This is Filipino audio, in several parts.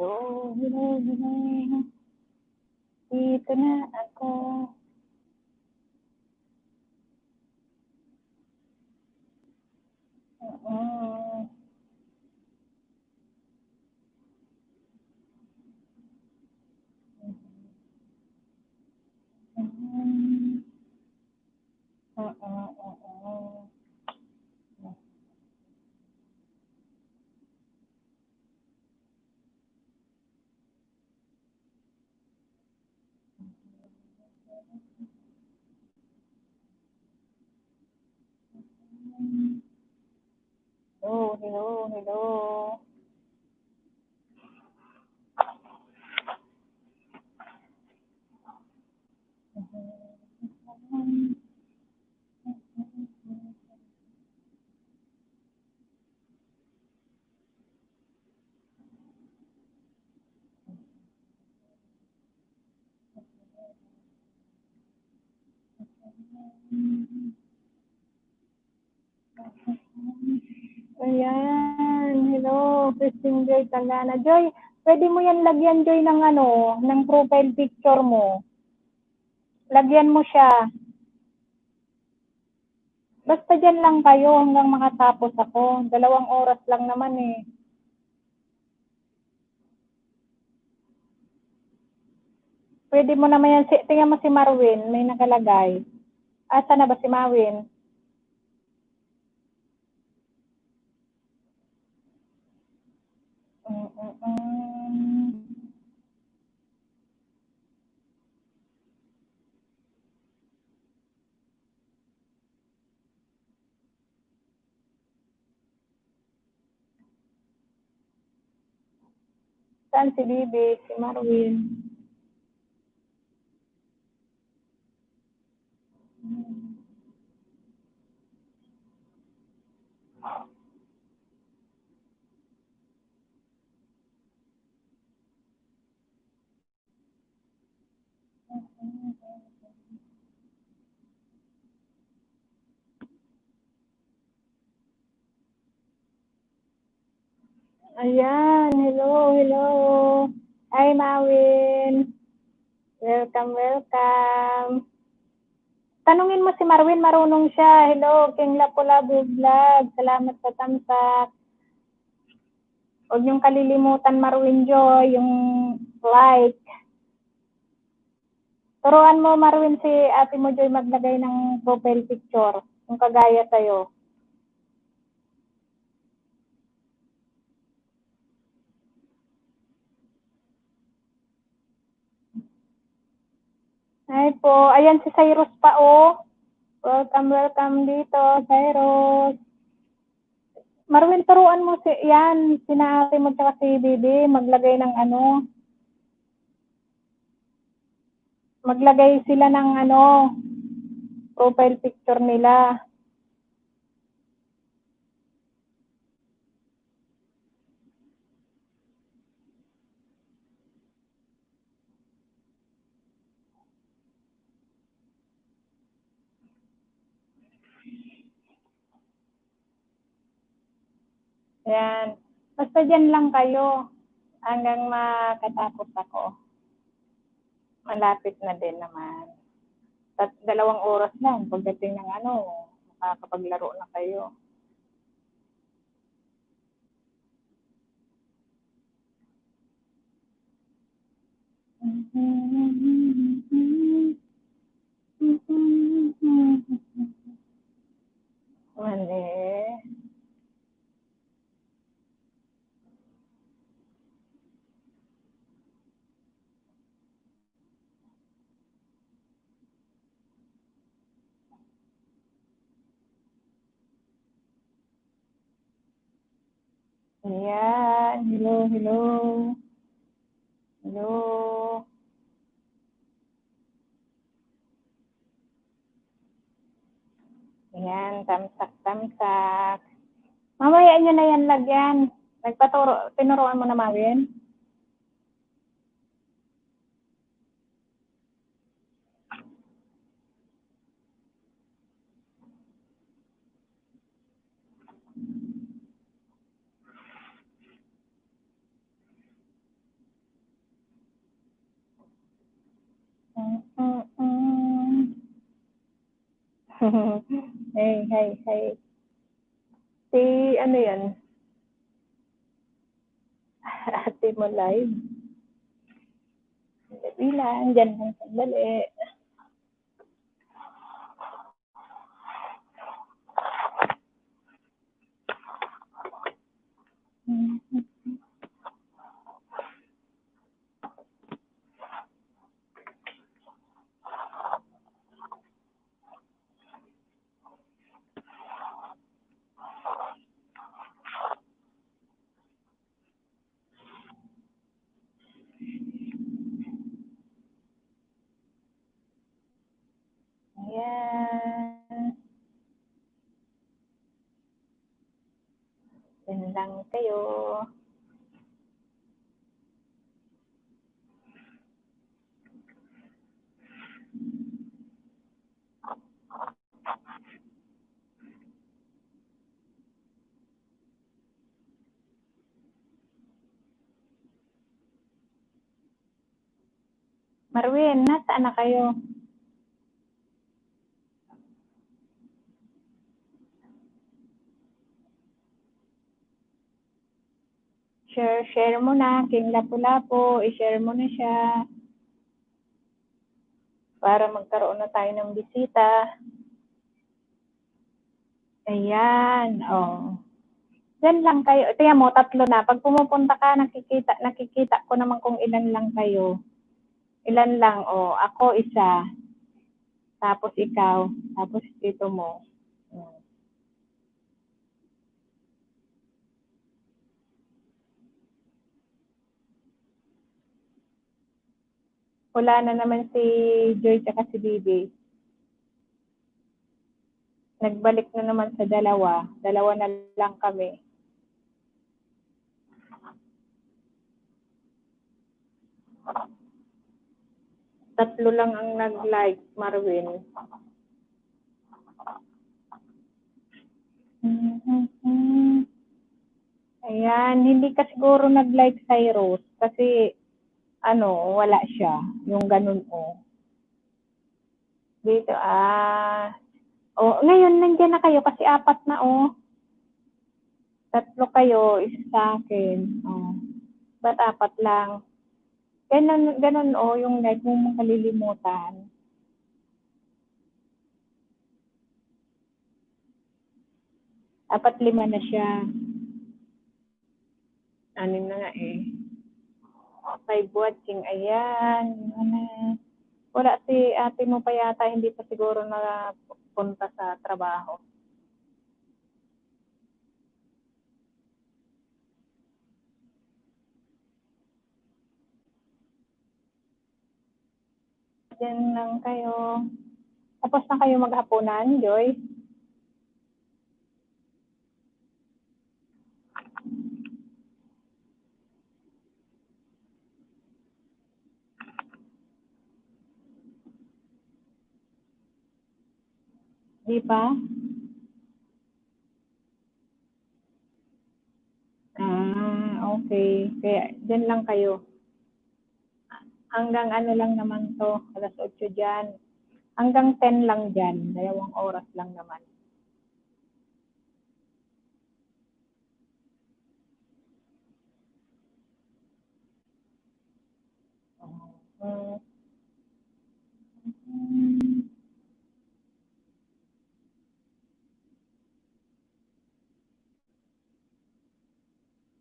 Hello, hello, hello. Dito na ako. Oo. Oo. Hello, hello, hello. Ayan, hello, Christine Joy Tagana. Joy, pwede mo yan lagyan, Joy, ng ng profile picture mo. Lagyan mo siya. Basta dyan lang kayo hanggang makatapos ako. 2 oras lang naman eh. Pwede mo naman yan, tingnan mo si Marwin, may nakalagay. Asa na ba si Marwin? Saan si Bibi? Si Marwin. Ayan, hello, hello. Hi, Marwin. Welcome, welcome. Tanungin mo si Marwin, marunong siya. Hello, King Lapu-Labu Vlog. Salamat sa tamsak. Huwag niyong kalilimutan, Marwin Joy, yung like. Turuan mo, Marwin, si ate mo Joy maglagay ng profile picture. Yung kagaya sa'yo. Hi po. Ayan si Cyrus pa, oh. Welcome, welcome dito, Cyrus. Marwin, turuan mo yan, sina ate mo tsaka si Bibi, maglagay ng maglagay sila ng profile picture nila. Ayan. Basta dyan lang kayo hanggang makatapos ako. Malapit na din naman. 2 oras lang pagdating ng makakapaglaro na kayo. Mali. Ayan. Hello, hello. Hello. Ayan, tamsak. Mamaya nyo na yan lagyan. Tinuruan mo na, Mawin? Hey, hey, hey. Si ano yan? Ate mo live. Sandali lang, dyan lang sandali. Ayan. Dyan lang kayo. Marwin, nasaan na kayo? Share mo na. King Lapu-Lapu, i-share mo na siya. Para magkaroon na tayo ng bisita. Ayan, oh. Diyan lang kayo. Tingnan mo, 3 na. Pag pumupunta ka, nakikita ko naman kung ilan lang kayo. Ilan lang, oh. Ako, 1. Tapos ikaw. Tapos dito mo. Wala na naman si Joy at si Bibi. Nagbalik na naman sa 2. 2 na lang kami. Tatlo lang ang nag-like, Marwin. Ayan, hindi ka siguro nag-like sa Rose kasi wala siya. Yung ganun Dito, ngayon nandiyan na kayo kasi 4 na 3 kayo, 1 sa akin. Ba't 4 lang? Ganun yung like mo makalilimutan. 4, 5 na siya. 6 na nga 5 watching, ayan. Wala si ate mo pa yata, hindi pa siguro na punta sa trabaho. Diyan lang kayo. Tapos na kayo maghapunan, Joy? Di pa? Okay. Kaya diyan lang kayo. Hanggang lang naman to, 8:00 dyan. Hanggang 10 lang dyan. 2 oras lang naman.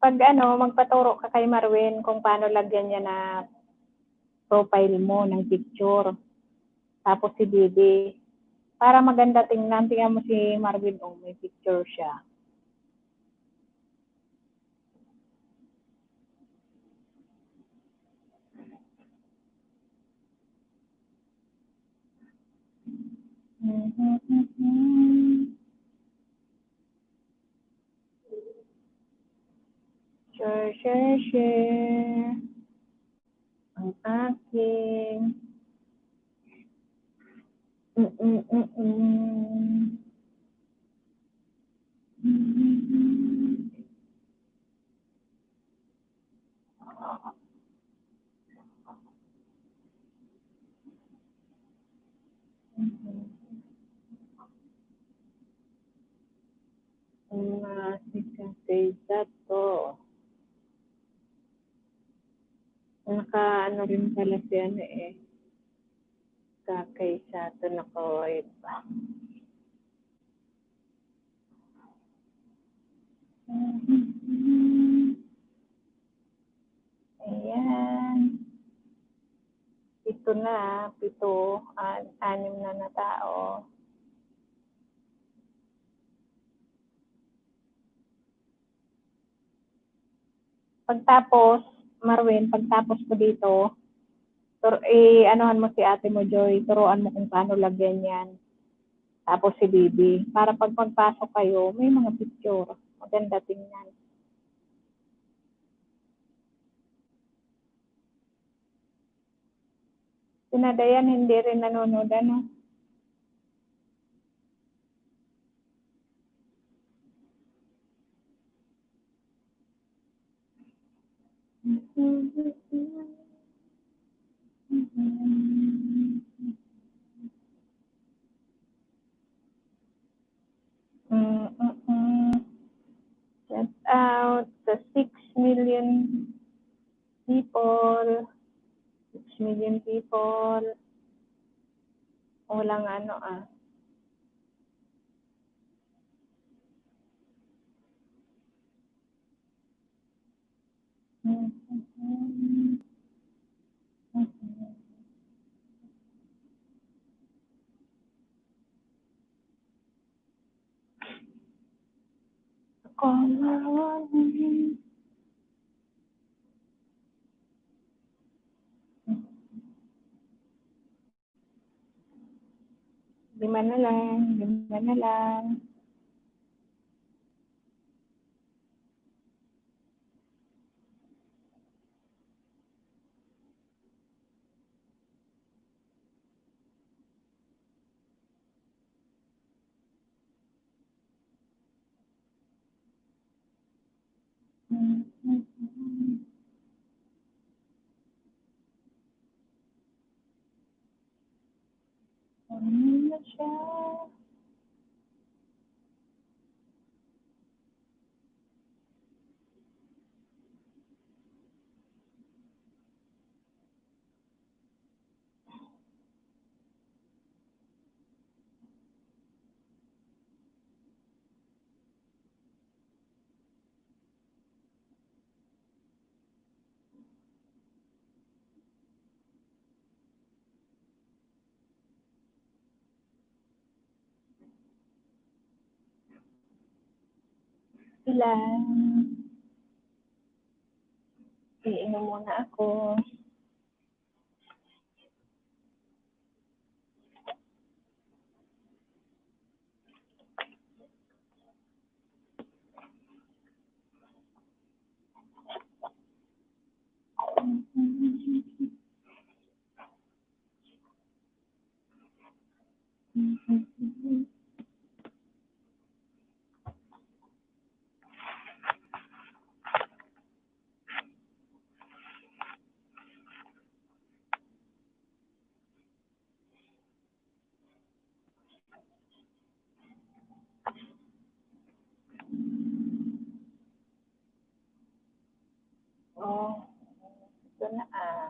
Pag magpaturo ka kay Marwin kung paano lagyan niya na profile mo ng picture. Tapos si Bibi. Para maganda tingnan. Tingnan mo si Marvin, may picture siya. Share. Ang aking. Kaysa to. Naka ano rin pala si ano eh. Kaysa to nakawait pa. Ayan. Pito na, anim na tao. Pagtapos, Marwin, pagtapos ko dito, anuhan mo si ate mo, Joy, turuan mo kung paano lagyan yan. Tapos si Bibi. Para pag magpasok kayo, may mga picture. Maganda tingnan. Sinadayan, hindi rin nanonood, ano? Shout out to 6 million people. 6 million people. Walang ano ah. Lima na lang. Ano na siya? Ilan? Iinom muna ako. Oh, ito na ah.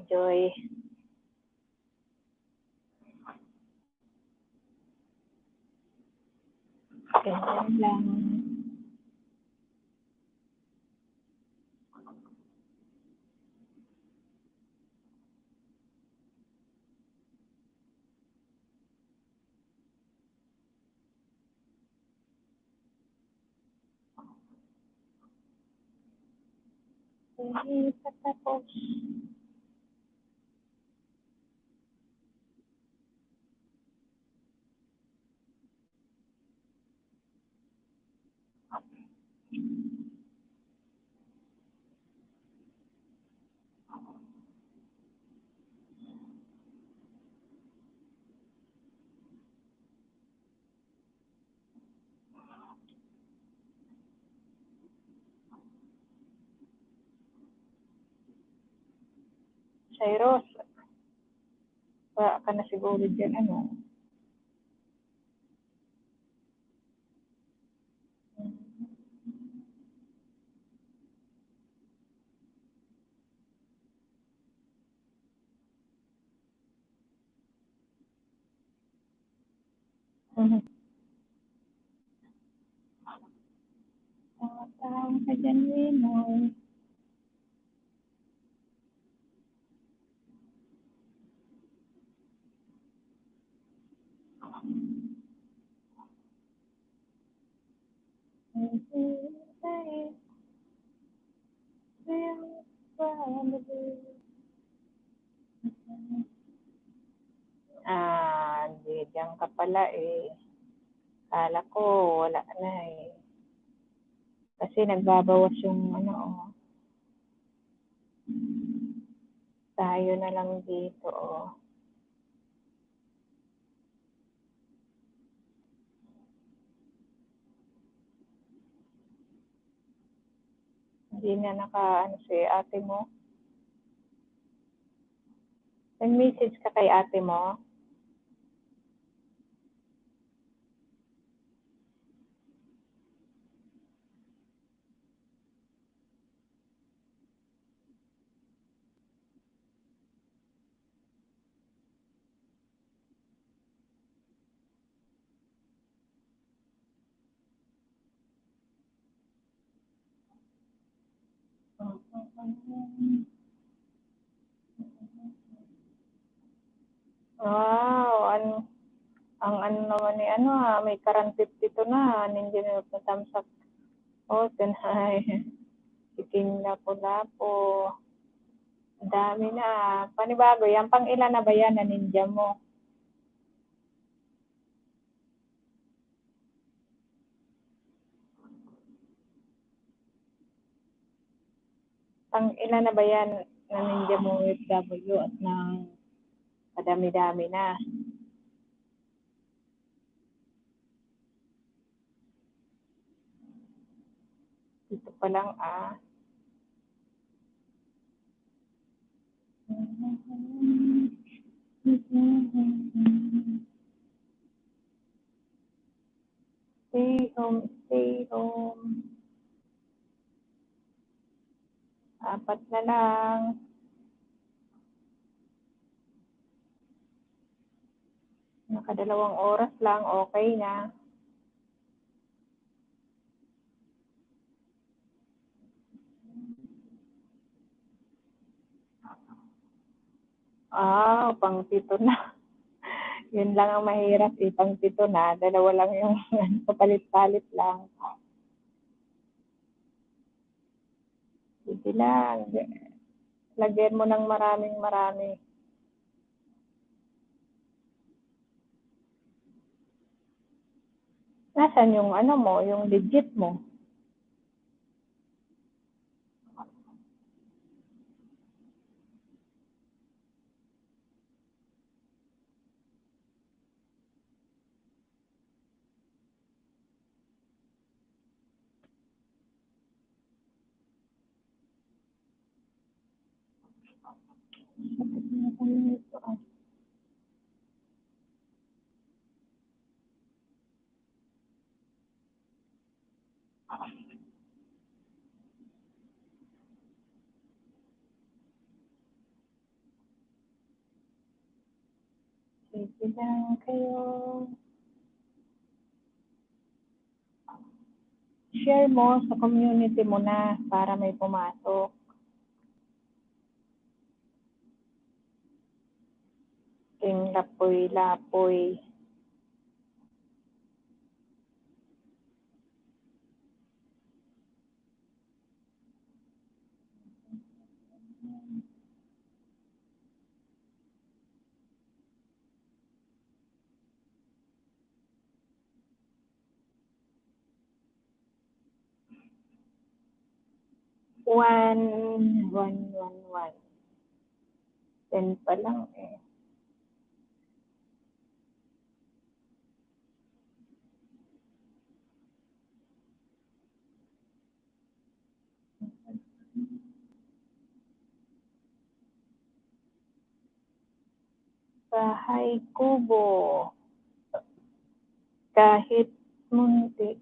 Joy. Ganyan lang. Patapos. Cyrus, wala ka na siguro dyan, ano? Tawag ka dyan, Winoy. Diyan ka pala eh. Kala ko wala na eh. Kasi nagbabawas yung ano, oh. Tayo na lang dito, oh. Hindi na ano si ate mo. Nag-message ka kay ate mo? Wow, ang ano naman ni ano may karang 52 na, nandiyan na patamsak. Oh, tanay. Iting lapo-lapo. Ang dami na. Panibago, yan pang ilan na ba yan na ninja mo? Pang ilan na ba yan na ninja mo OFW at ng kadami-dami na? Dito pa lang Stay home, stay home. Apat na lang. Nakadalawang oras lang, okay na. Pang 7 na. Yun lang ang mahirap eh, pang 7 na. Dalawa lang yung papalit-palit lang. Sige lang. Lagyan mo ng maraming-marami. Nasaan yung ano mo, yung legit mo? Sige lang kayo. Share mo sa community mo na para may pumasok. King lapoy-lapoy. One. 10 pa lang eh. bahay kubo. Kahit munti.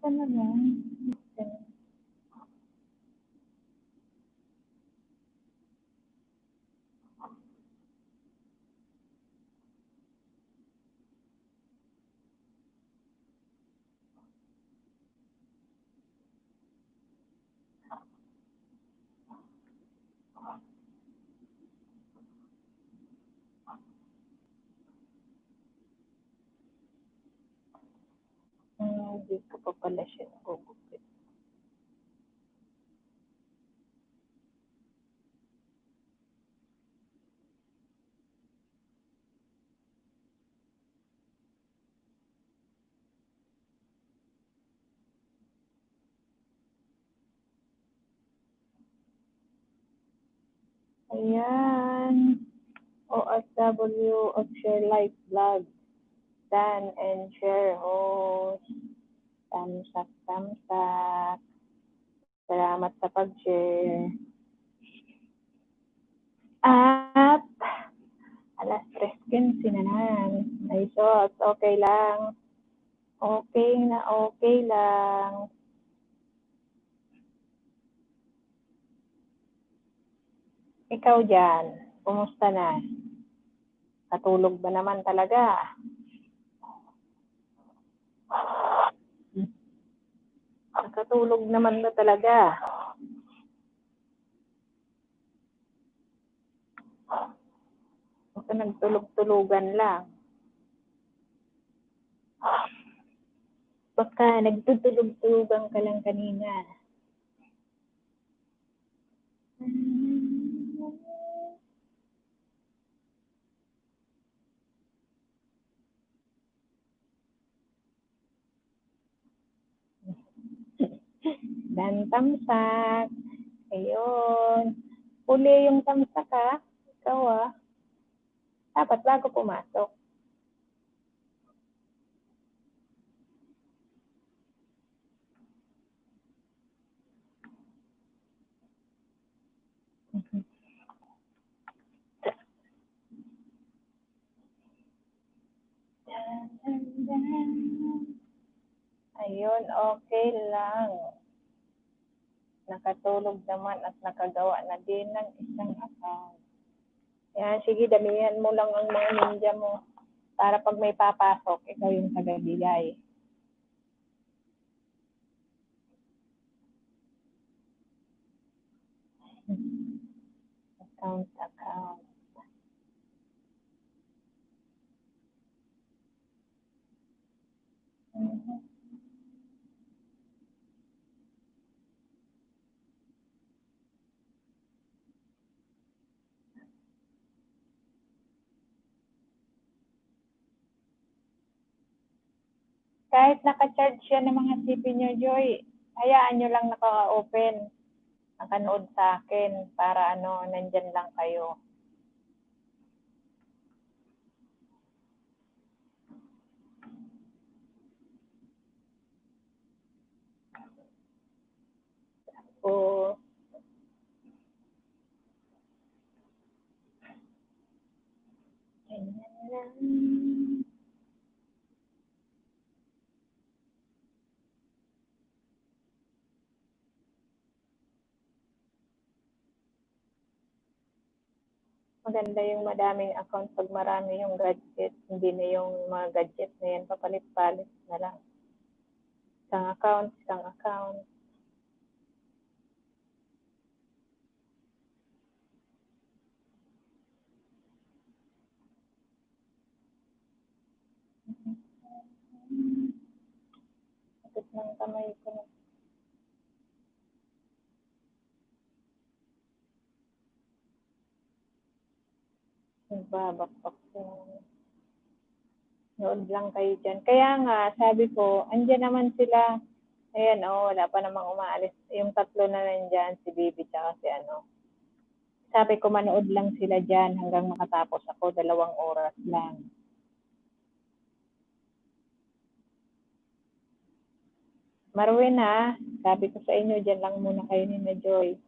Ano lang? Hindi ko pa pala siya nagugupit. Ayan. OFW of Share Life Vlog. Dan and share host. Tamsak. Salamat sa pag-share. At alas 3:15 na naman. Ay, sos, okay lang. Okay lang. Ikaw dyan, kumusta na? Katulog ba naman talaga? Nakatulog naman na talaga. Baka nagtulog-tulugan lang. Baka nagtutulog-tulugan ka lang kanina. Dan tamsak. Ayun. Huli yung tamsak ha. Ikaw dapat bago pumasok. Ayun, okay lang. Nakatulog naman at nakagawa na din ng isang account. Yan, sige, damihan mo lang ang mga ninja mo para pag may papasok, ikaw yung tagabigay. Account. Kahit naka-charge siya ng mga CP nyo, Joy, hayaan nyo lang naka-open, nakanood sa akin para nandyan lang kayo. O, ganyan lang. Maganda yung madaming account pag marami yung gadget. Hindi na yung mga gadget na yan, papalit-palit na lang. Isang account. Sakit ng kamay ko. Nagbabakbak yung nood lang kayo dyan. Kaya nga, sabi ko, andyan naman sila. Ayan, wala pa namang umaalis. Yung tatlo na nandyan, si Bibi tsaka si ano. Sabi ko, manood lang sila dyan hanggang makatapos ako. 2 oras lang. Marwin ha, sabi ko sa inyo, dyan lang muna kayo ni na Joy.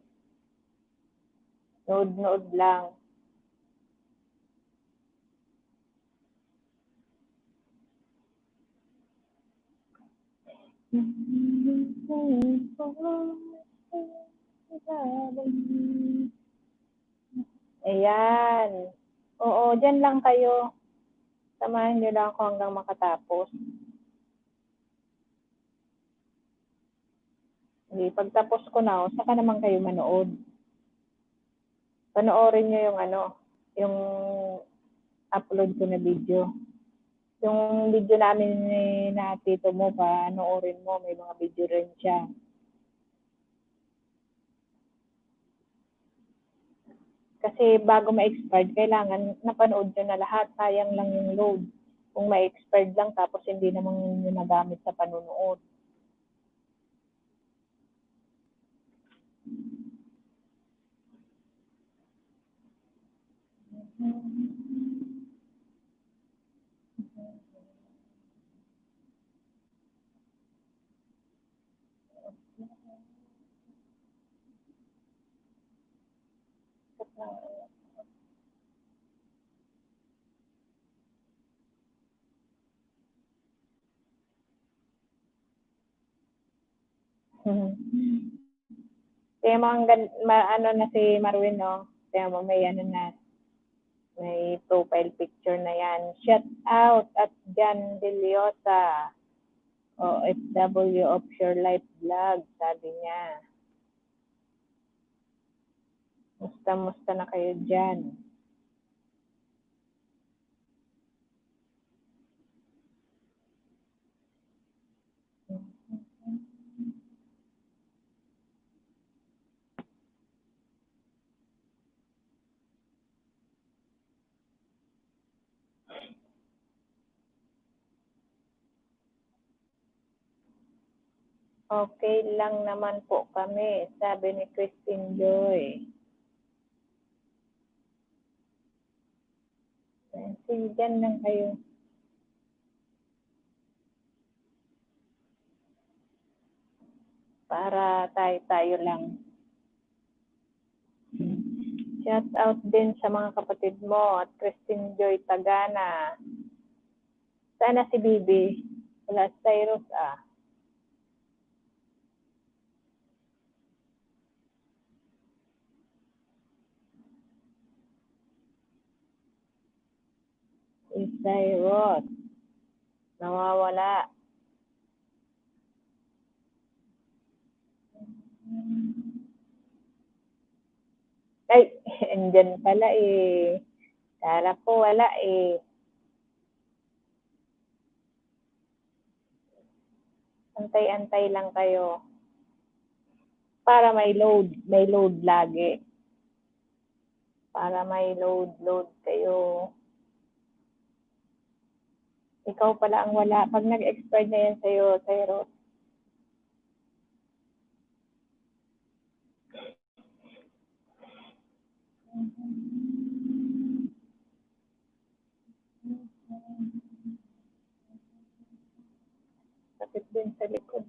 Nood-nood lang. Ayan. Oo, dyan lang kayo. Samahan nyo lang ako hanggang makatapos. Hindi, pagtapos ko na, saka naman kayo manood. Panoorin nyo yung yung upload ko na video. Yung video namin na tito mo, panoorin mo, may mga video rin siya. Kasi bago ma-expired, kailangan napanood nyo na lahat. Sayang lang yung load. Kung ma-expired lang, tapos hindi naman nyo nagamit sa panonood. Kaya ano na si Marwin, no? Kaya mo may may profile picture na yan. Shout out at Jan Deliosa, OFW of Your Life Vlog, sabi niya. Musta na kayo dyan? Okay lang naman po kami, sabi ni Christine Joy. Sige, dyan lang kayo. Para tayo lang. Shout out din sa mga kapatid mo at Christine Joy Tagana. Sana si Bibi. Wala si Cyrus Si Cyrus. Nawawala. Ay, andyan pala eh. Kala ko wala eh. Antay-antay lang kayo. Para may load lagi. Para may load kayo. Ikaw pala ang wala. Pag nag-expire na yan sa'yo, Cyrus. Sakit din sa likod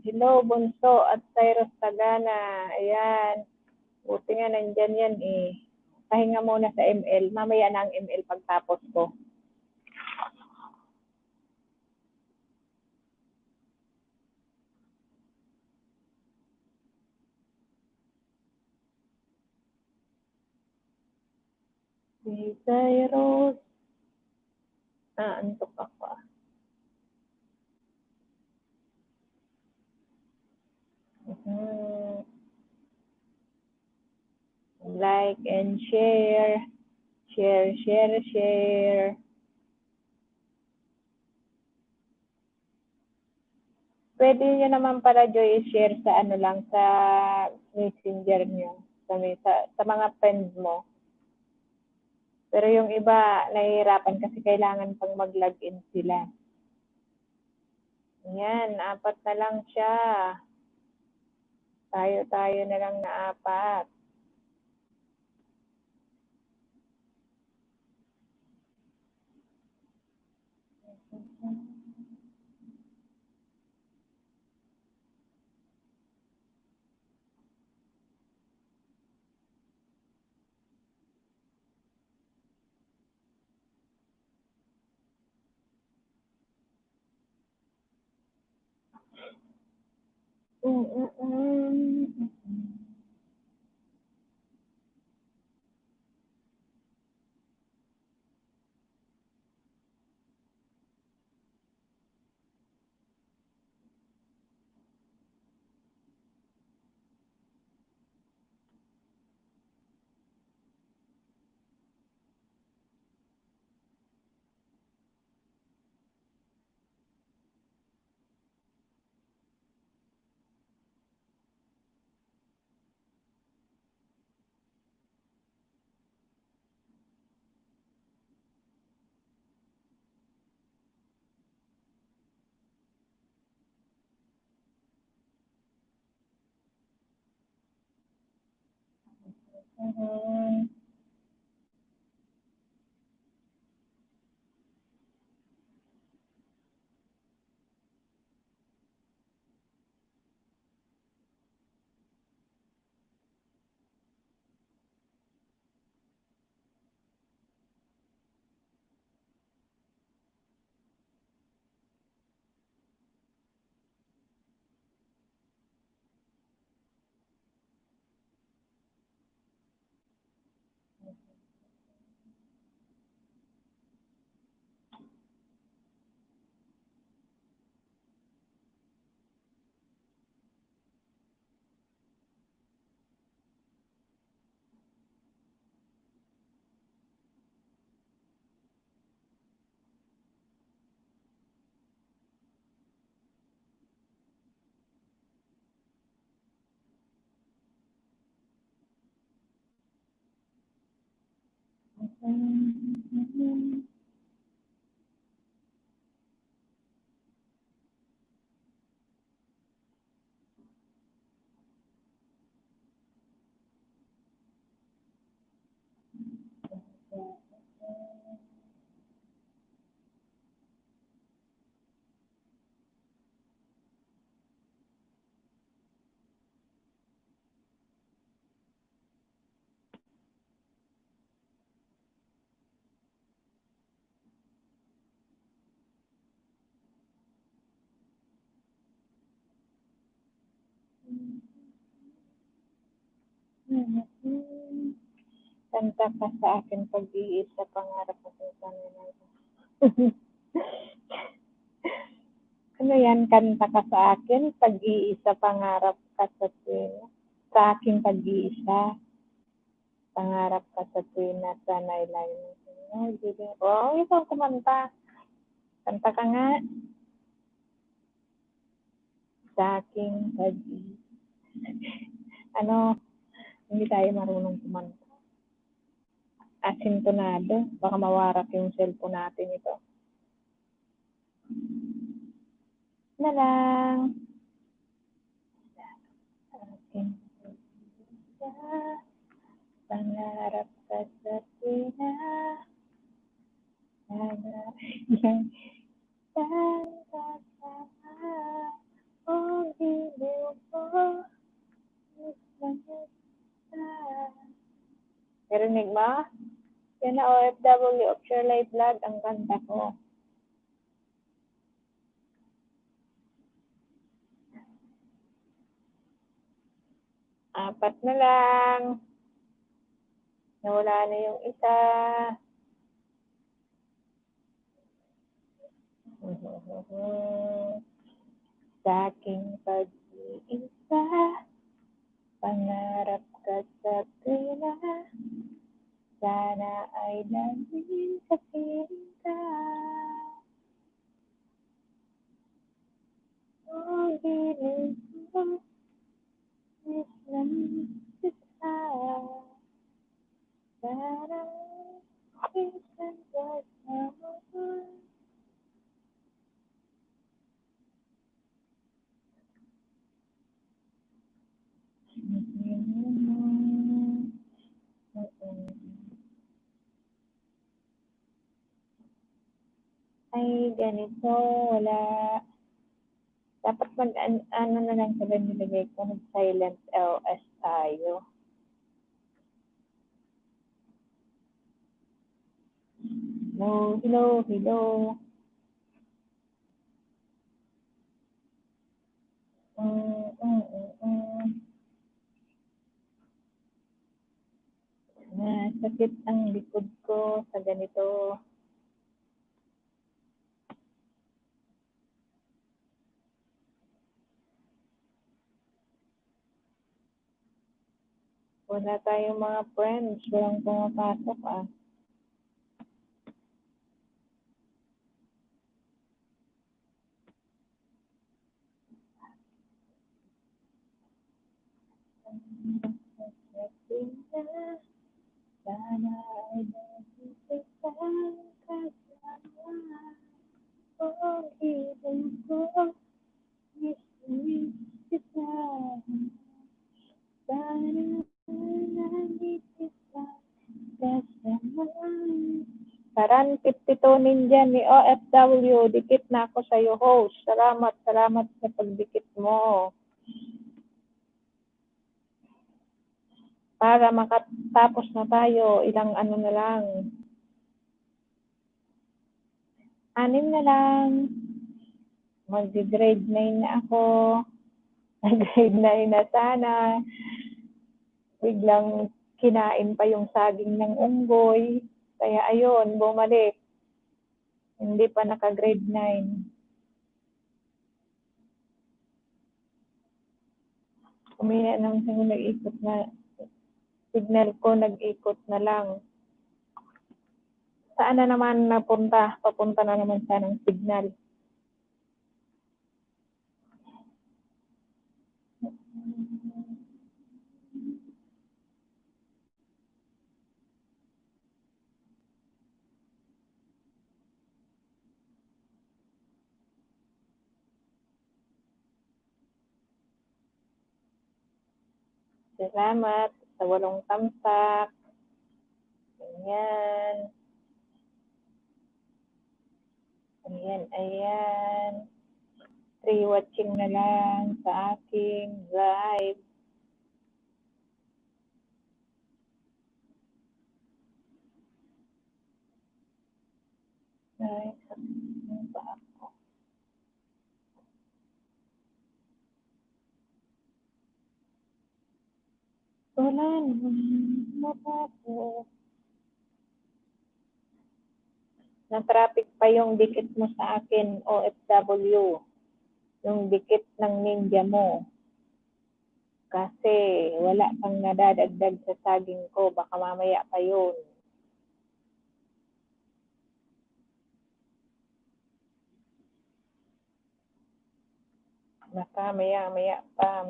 Hello, Bunso at Cyrus Tagana. Ayan. Buti nga nandyan yan eh. Pahinga muna sa ML. Mamaya na ang ML pagtapos ko. Si Cyrus. Antok ako Like and share. Share, share, share. Pwede nyo naman pala, Joy, i-share sa ano lang, sa messenger nyo, sa mga friends mo. Pero yung iba, nahihirapan kasi kailangan pang mag-login sila. Yan, 4 na lang siya. Tayo na lang na 4. Kanta ka sa akin pag-iisa, pangarap ko sa sanay. Ano yan, kanta ka sa akin, pag-iisa, pangarap ka sa tuwing. Sa aking pag-iisa, pangarap ka sa tuwing na sanay lang. Oh, ikaw kumanta. Kanta ka nga. Sa aking pag-iisa. Ano, hindi tayo marunong kumanta. Asintonado. Baka mawarak yung cellphone natin ito. Na lang. Sa aking pag-iisa, pangarap ka sa tuwina. Yan. Oh, bibig ko. Narinig mo? Yan na OFW Offshore Life Vlog ang kanta ko. Apat na lang. Nawala na yung isa. Sa aking pag-iisa, Ay, ganito, wala. Dapat ano na lang sila nilagay ko, nag-silent LS tayo. Hello, hello. Sakit ang likod ko sa ganito. Wala tayong mga friends, walang pumapasok ah. Sana ay dito sa kasama o ibig ko mismo kita. Sana nandito sa kasama. Saran 52 ninja ni OFW, dikit na ako sa iyo host. Salamat sa pagdikit mo. Para makatapos na tayo, ilang ano na lang. 6 na lang. Mag-grade 9 na ako. Mag-grade 9 na sana. Biglang kinain pa yung saging ng unggoy. Kaya ayun, bumalik. Hindi pa naka-grade 9. Umina ng nag-ikot na signal ko, nag-ikot na lang. Saan na naman napunta? Papunta na naman sana ng signal. Salamat sa 8 tamsak. Ayan. Ayan. 3 watching na lang sa aking live. Ay, ano ba ako? Wala naman matapos. Na-traffic pa yung dikit mo sa akin, OFW. Yung dikit ng ninja mo. Kasi wala pang nadadagdag sa saging ko. Baka mamaya pa yun. Baka maya pa.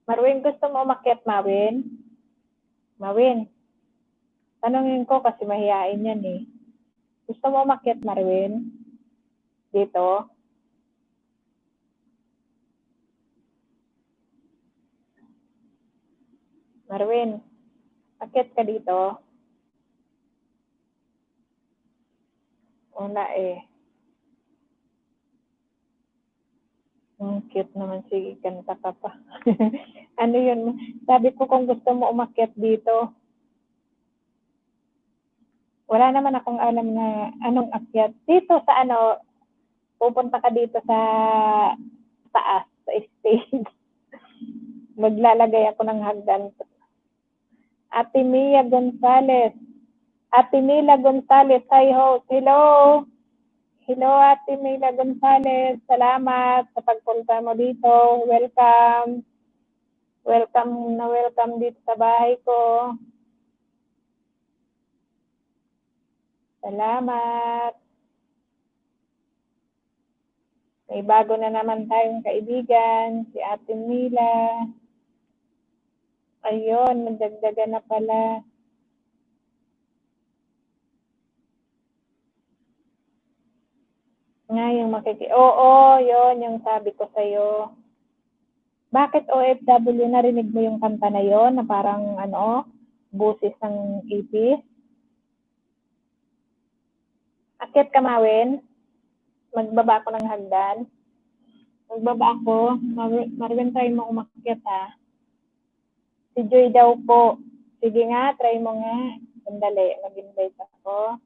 Marwin, gusto mo umakyat, Marwin? Marwin, tanongin ko kasi mahihain yan eh. Gusto mo umakyat, Marwin? Dito? Marwin, akyat ka dito? Wala eh. Cute naman, sige, kanta ka pa. Ano yun? Sabi ko kung gusto mo umakyat dito. Wala naman akong alam na anong akyat. Dito sa ano, pupunta ka dito sa taas, sa stage. Maglalagay ako ng hagdan. Ate Mia Gonzalez. Ate Mila Gonzalez, hi host. Hello. Hello, Ate Mila Gonzalez. Salamat sa pagpunta mo dito. Welcome. Welcome dito sa bahay ko. Salamat. May bago na naman tayong kaibigan, si Ate Mila. Ayun, nagdagdagan na pala. Nga yung Oo, yun yung sabi ko sa'yo. Bakit OFW, narinig mo yung kanta na yon na parang busis ng ipis? Akyat ka, Mawin? Magbaba ako ng hagdan? Magbaba ako? Marvin, try mo umakyat, ha? Si Joy daw po. Sige nga, try mo nga. Sandali, mag-invite ako.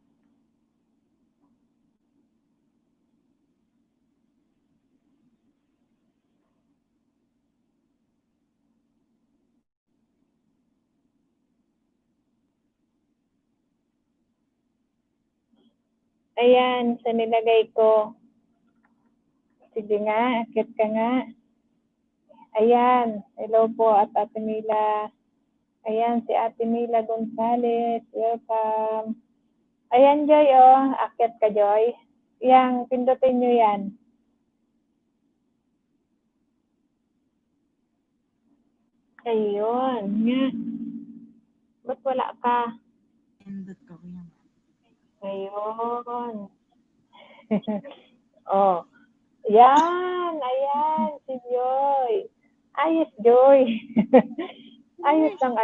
Ayan, sa nilagay ko. Sige nga, akit ka nga. Ayan, hello po at Ate Mila. Ayan, si Ate Mila Gonzalez. Welcome. Ayan, Joy, akit ka, Joy. Yang, pindutin nyo yan. Ayun, nga. Ba't wala ka? Pindot ko yan. Ayun. Oh. Yan, ayan, si Joy. Ayos, Joy. Ayos ng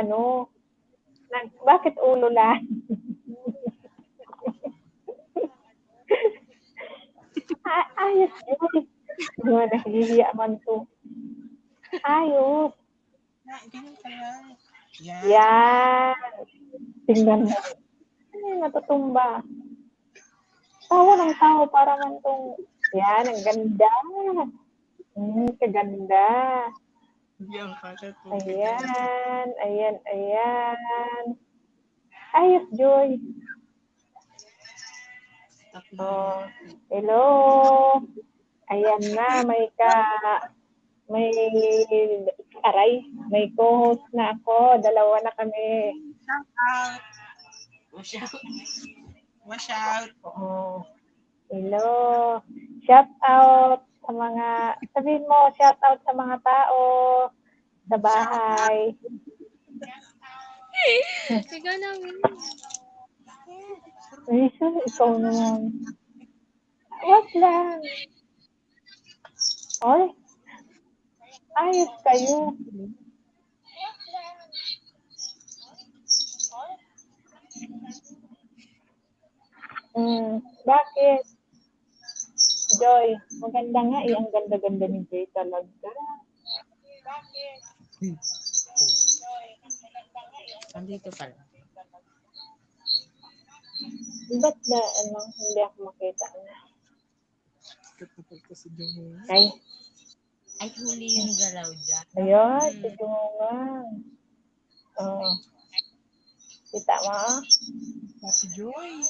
bakit ulo lang? Ayos, Joy. Mga nahihiya man to. Ayos. Ganyan kaya. Yan. Tingnan mo. Ano yung natutumba? Tawa ng tao para man tong... Yan, ang ganda. Kaganda. Ayan, ayan. Ayos, Joy. Oh, hello. Ayan na, may co-host na ako. Dalawa na kami. Shout out. Watch out. Oh, hello. Shout out sa sabihin mo, shout out sa mga tao sa bahay. Ikaw namin. Ikaw naman. Wag lang. Oy. Ayos kayo. Bakit? Joy, maganda nga eh. Ang ganda-ganda ni Joy talaga. Bakit? Joy, ang ganda nga eh. Andito pala. Ba't na, hindi ako makita na? Ay, huli yung galaw dyan. Ayun, si Jungang. Oh. Kita mo? Si Joy.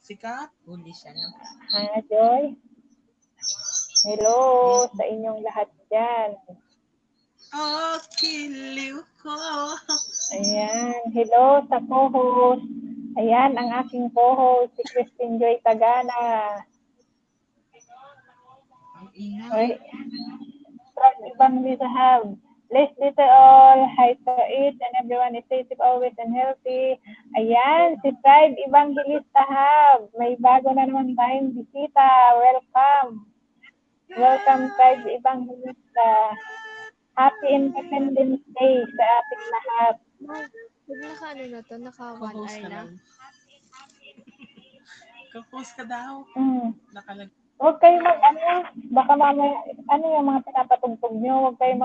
Sikat. Huli siya, no? Ha, Joy? Hello sa inyong lahat dyan. Oh, kiliw ko. Ayan. Hello sa co-host. Ayan, ang aking co-host, si Christine Joy Tagana. Oy. From Ibang Lisa Hub. Bless dito all. Hi to it and everyone is safe, always and healthy. Ayan, si Tribe Evangelista Hub. May bago na naman tayong bisita. Welcome. Welcome, Tribe Evangelista. Happy Independence Day sa ating lahat. Naka-ano na to? Naka-one hour na? Kapos ka daw. Huwag kayo baka mamaya, yung mga pinapatugtog nyo, huwag kayo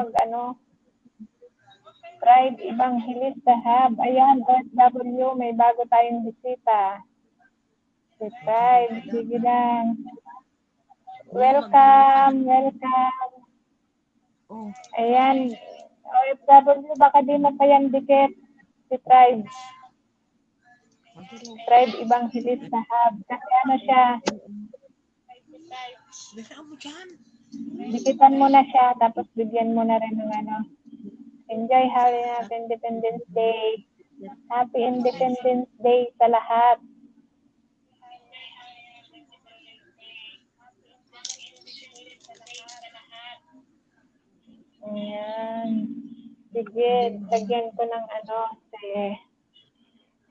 Tribe Evangelista Hub. Ayan, OFW, may bago tayong bisita. Si Tribe, sige lang. Welcome. Ayan, OFW, baka di mo pa yan dikit. Si Tribe. Tribe Evangelista Hub. Kasi siya, Dala mo dyan. Dikitan mo na siya, tapos bigyan mo na rin ng ano. Enjoy Happy Independence Day. Happy Independence Day sa lahat. Ayan. Sige, lagyan ko ng ano,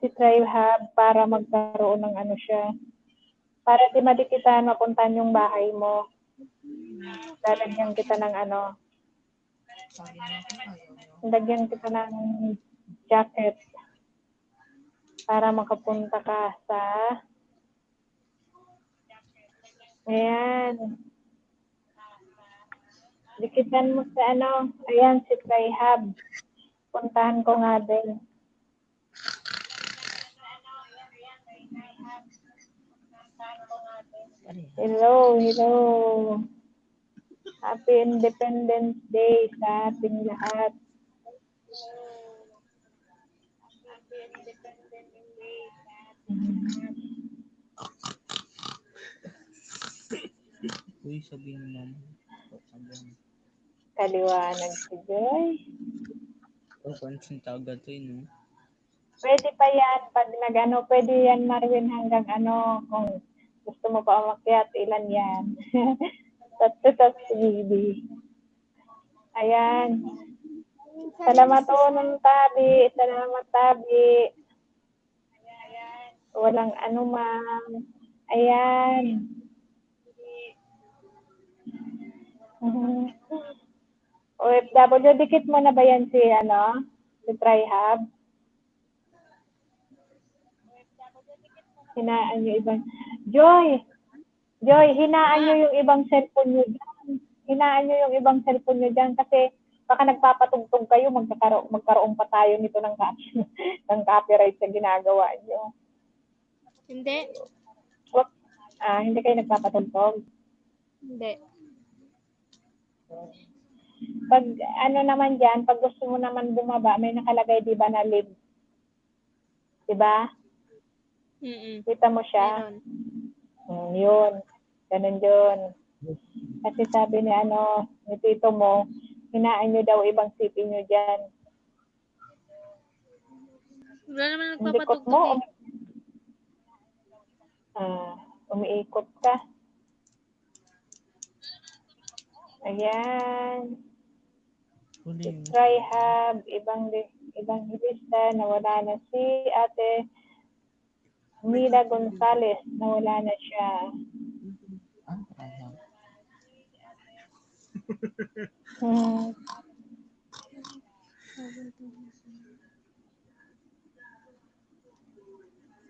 si Tribe Hub para magkaroon ng ano siya. Para di madikitan, mapuntahan yung bahay mo. Lalagyan kita ng ano, Sabi mo ko ayaw mo. lagyan kita ng jacket para makapunta ka sa ayan. Dikitan mo sa ano, ayan si Tryhab. Puntahan ko nga din. Hello, hello. Happy Independence Day sa ating lahat. Uy, sabihin mo naman. Sabihin. Kaliwanag si Joy. O, pansin tawag ito no? Pwede pa yan. Pag nag-ano, pwede yan Marvin hanggang ano, kung gusto mo pa umakyat, ilan yan. Tapos baby. Ayan. Salamat ng tabi. Salamat tabi. Walang anuman. Ayan. OFW, dikit mo na ba yan si ano? Si Tryhab? Hinaan nyo ibang... Joy! Joy, hinaan nyo yung ibang cellphone nyo dyan. Hinaan nyo yung ibang cellphone nyo dyan kasi baka nagpapatugtog kayo, magkaroon pa tayo nito ng, ng copyright sa ginagawa nyo. Hindi. Hindi kayo nagpapatugtog? Hindi. Pag ano naman dyan, pag gusto mo naman bumaba, may nakalagay di ba na live? Di ba? Kita mo siya? Meron. Yun. Ganun yun. Kasi sabi ni ano, ni tito mo, hinaan nyo daw ibang CP nyo dyan. Wala naman Likot nagpapatugtog mo, eh. umiikot ka. Ayan. Tryhab, ibang lista, nawala na si Ate Mila Gonzales, nawala na siya.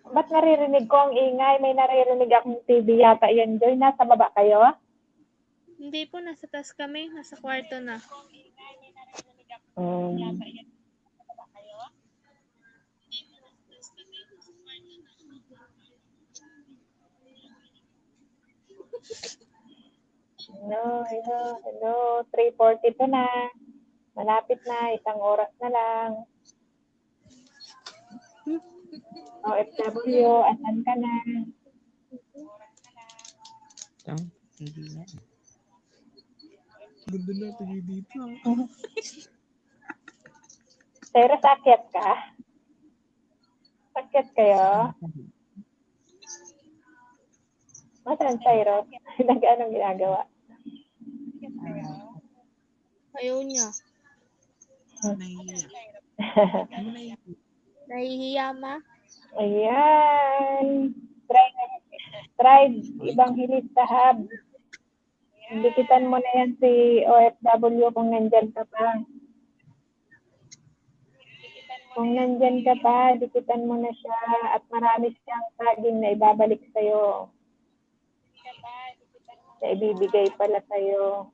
Ba't naririnig ko ang ingay? May naririnig akong TV yata yan, Joy. Nasa baba kayo? Hindi po, nasa taas kami. Nasa kwarto na. Hello. 3:42 na. Malapit na. Isang oras na lang. OFW, asan ka na? Hindi na. Ganda na tayo dito. Pero akyat ka? Akyat kayo? Masan Cyrus? Anong ginagawa? Ayaw niya. Nahihiya ma? Ayan. Tribe, ibang hilis sa hub. Dikitan mo na yan si OFW kung nandyan ka pa. Kung nandyan ka pa, dikitan mo na siya at marami siyang tagging na ibabalik sa'yo. Na ibibigay pala sa'yo.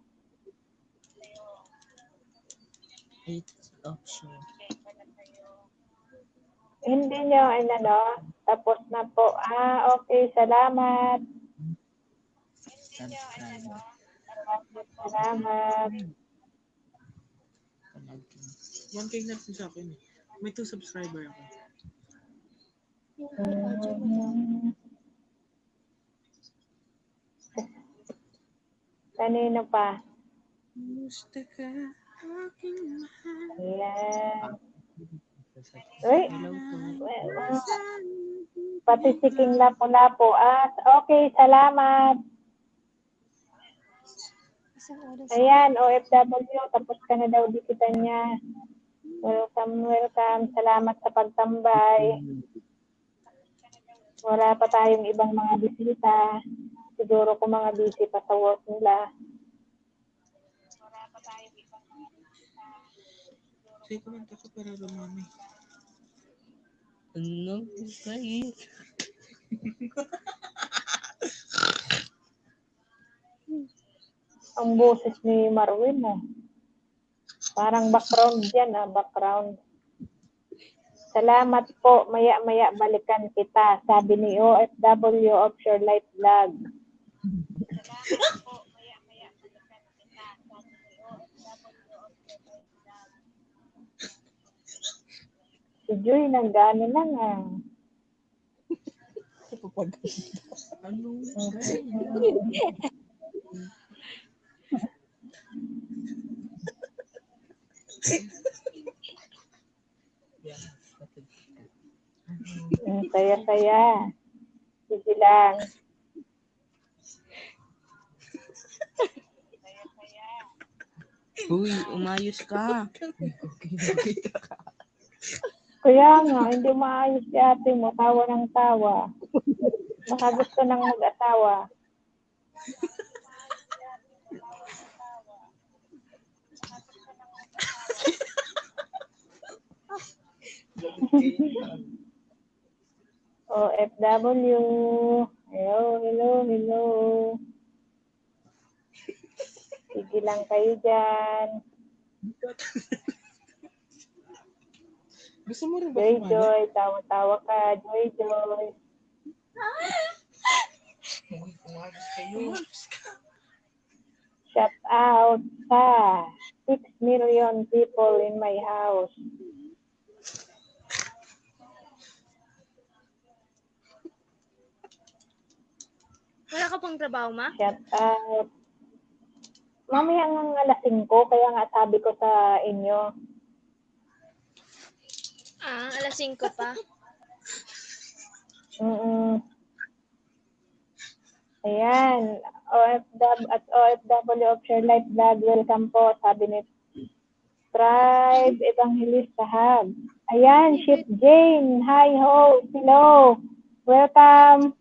Hindi nyo, tapos na po. Okay, salamat. Salamat. 1K na sa akin eh. May 2 subscriber ako. Kanino pa? Gusto ka, aking mahal. Ayan. Uy, Hello po. pati si King Lapu-Lapu. Okay, salamat. Isang oras. Ayan, OFW, tapos ka na daw dikitan niya. Welcome, welcome. Salamat sa pagtambay. Wala pa tayong ibang mga bisita. Siguro kung mga busy pa sa work nila. Say, kumanta ka para rumami. Ano? Say. Ang boses ni Marwin, parang background yan, background. Salamat po, maya-maya balikan kita, sabi ni OFW Offshore Life Vlog. Salamat po, maya-maya balikan kita, sabi ni OFW Offshore Life Vlog. Si Joy, nag-ano lang Ano? Saya-saya. Sige lang. Uy, umayos ka. Kaya nga, hindi maayos si ate mo. Tawa ng tawa. Baka gusto nang mag-asawa. OFW. Hello, hello, hello. Sige lang kayo dyan. Gusto mo rin ba Joy, kumali? Joy. Tawa-tawa ka. Joy, Joy. Umayos kayo. Shout out sa 6 million people in my house. Wala ka pang trabaho, ma? Shout out. Mamaya nga alas 5, kaya nga sabi ko sa inyo. Alas 5 pa. Ayan. OFW Offshore Life Vlog. Welcome po. Sabi ni Tribe Evangelist Sahab. Ayan. Ship Jane. Hi ho. Hello. Welcome.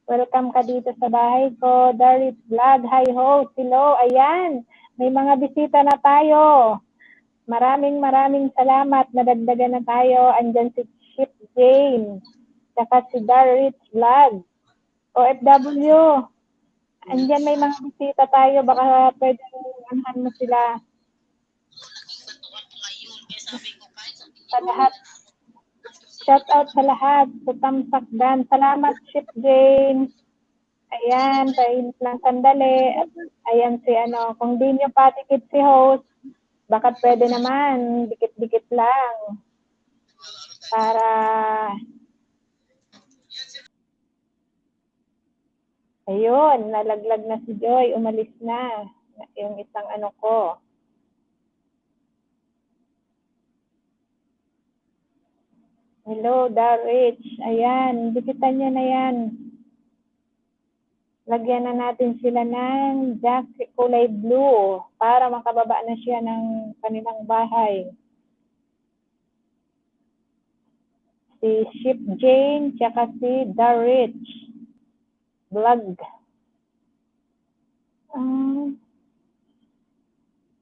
Welcome ka dito sa bahay ko. Darit Vlog. Hi ho. Hello. Ayan. May mga bisita na tayo. Maraming salamat. Nadagdagan na tayo. Andyan si Ship Jane. Saka si Darit Vlog. OFW. Andyan may mga bisita tayo. Baka pwede anhan mo sila. Sa lahat. Shout out sa lahat. Sa Tamsakdan. Salamat, Ship Jane. Ayan. Painit lang sandali. Ayan si Kung di nyo patikit si host, baka pwede naman. Dikit-dikit lang. Para... Ayun, nalaglag na si Joy, umalis na. Yung isang ko. Hello, Darich. Ayan, dikitan niya na yan. Lagyan na natin sila ng jacket kulay blue para makababa na siya ng kanilang bahay. Si Ship Jane, tsaka si Darich. Vlog.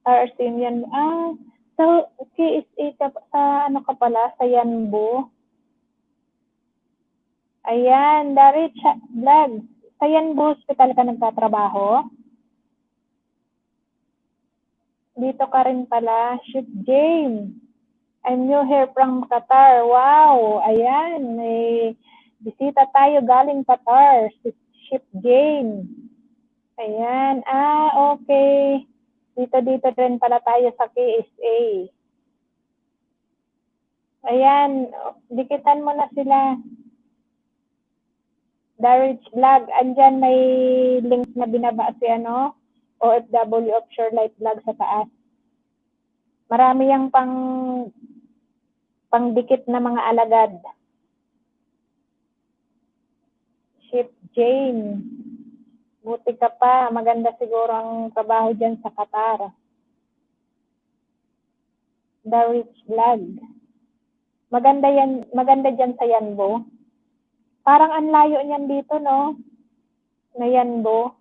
RCM yan. So, KSA ka sa ka pala, sa Yanbu. Ayan, Darich Vlog. Sa Yanbu Hospital ka nagtatrabaho? Dito ka rin pala, Ship Jane. I'm new here from Qatar. Wow, ayan, may bisita tayo galing Qatar, si Ship Jane. Ayan, okay. Dito rin pala tayo sa KSA. Ayan, dikitan mo na sila. Darich Vlog, andyan may link na binaba si OFW Offshore Light Vlog sa taas. Marami yang pangdikit na mga alagad. Ship Jane. Buti ka pa. Maganda siguro ang trabaho dyan sa Qatar. The Rich Vlog. Maganda dyan sa Yanbo. Parang ang layo niyan dito, no? Na Yanbo.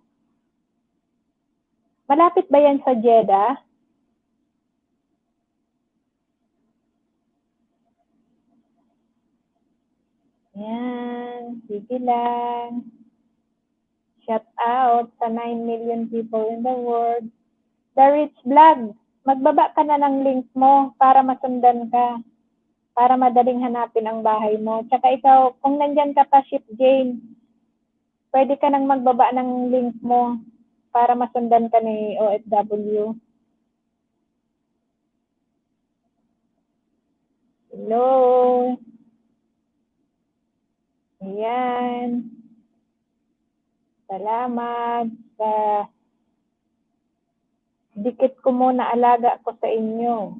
Malapit ba yan sa Jeddah? Yan. Sige lang. Shout out sa 9 million people in the world. The Rich Vlog. Magbaba ka na ng link mo para masundan ka. Para madaling hanapin ang bahay mo. Tsaka ikaw, kung nandyan ka pa, Ship Jane, pwede ka nang magbaba ng link mo para masundan ka ni OFW. Hello. Ayan. Salamat sa dikit ko muna alaga ko sa inyo.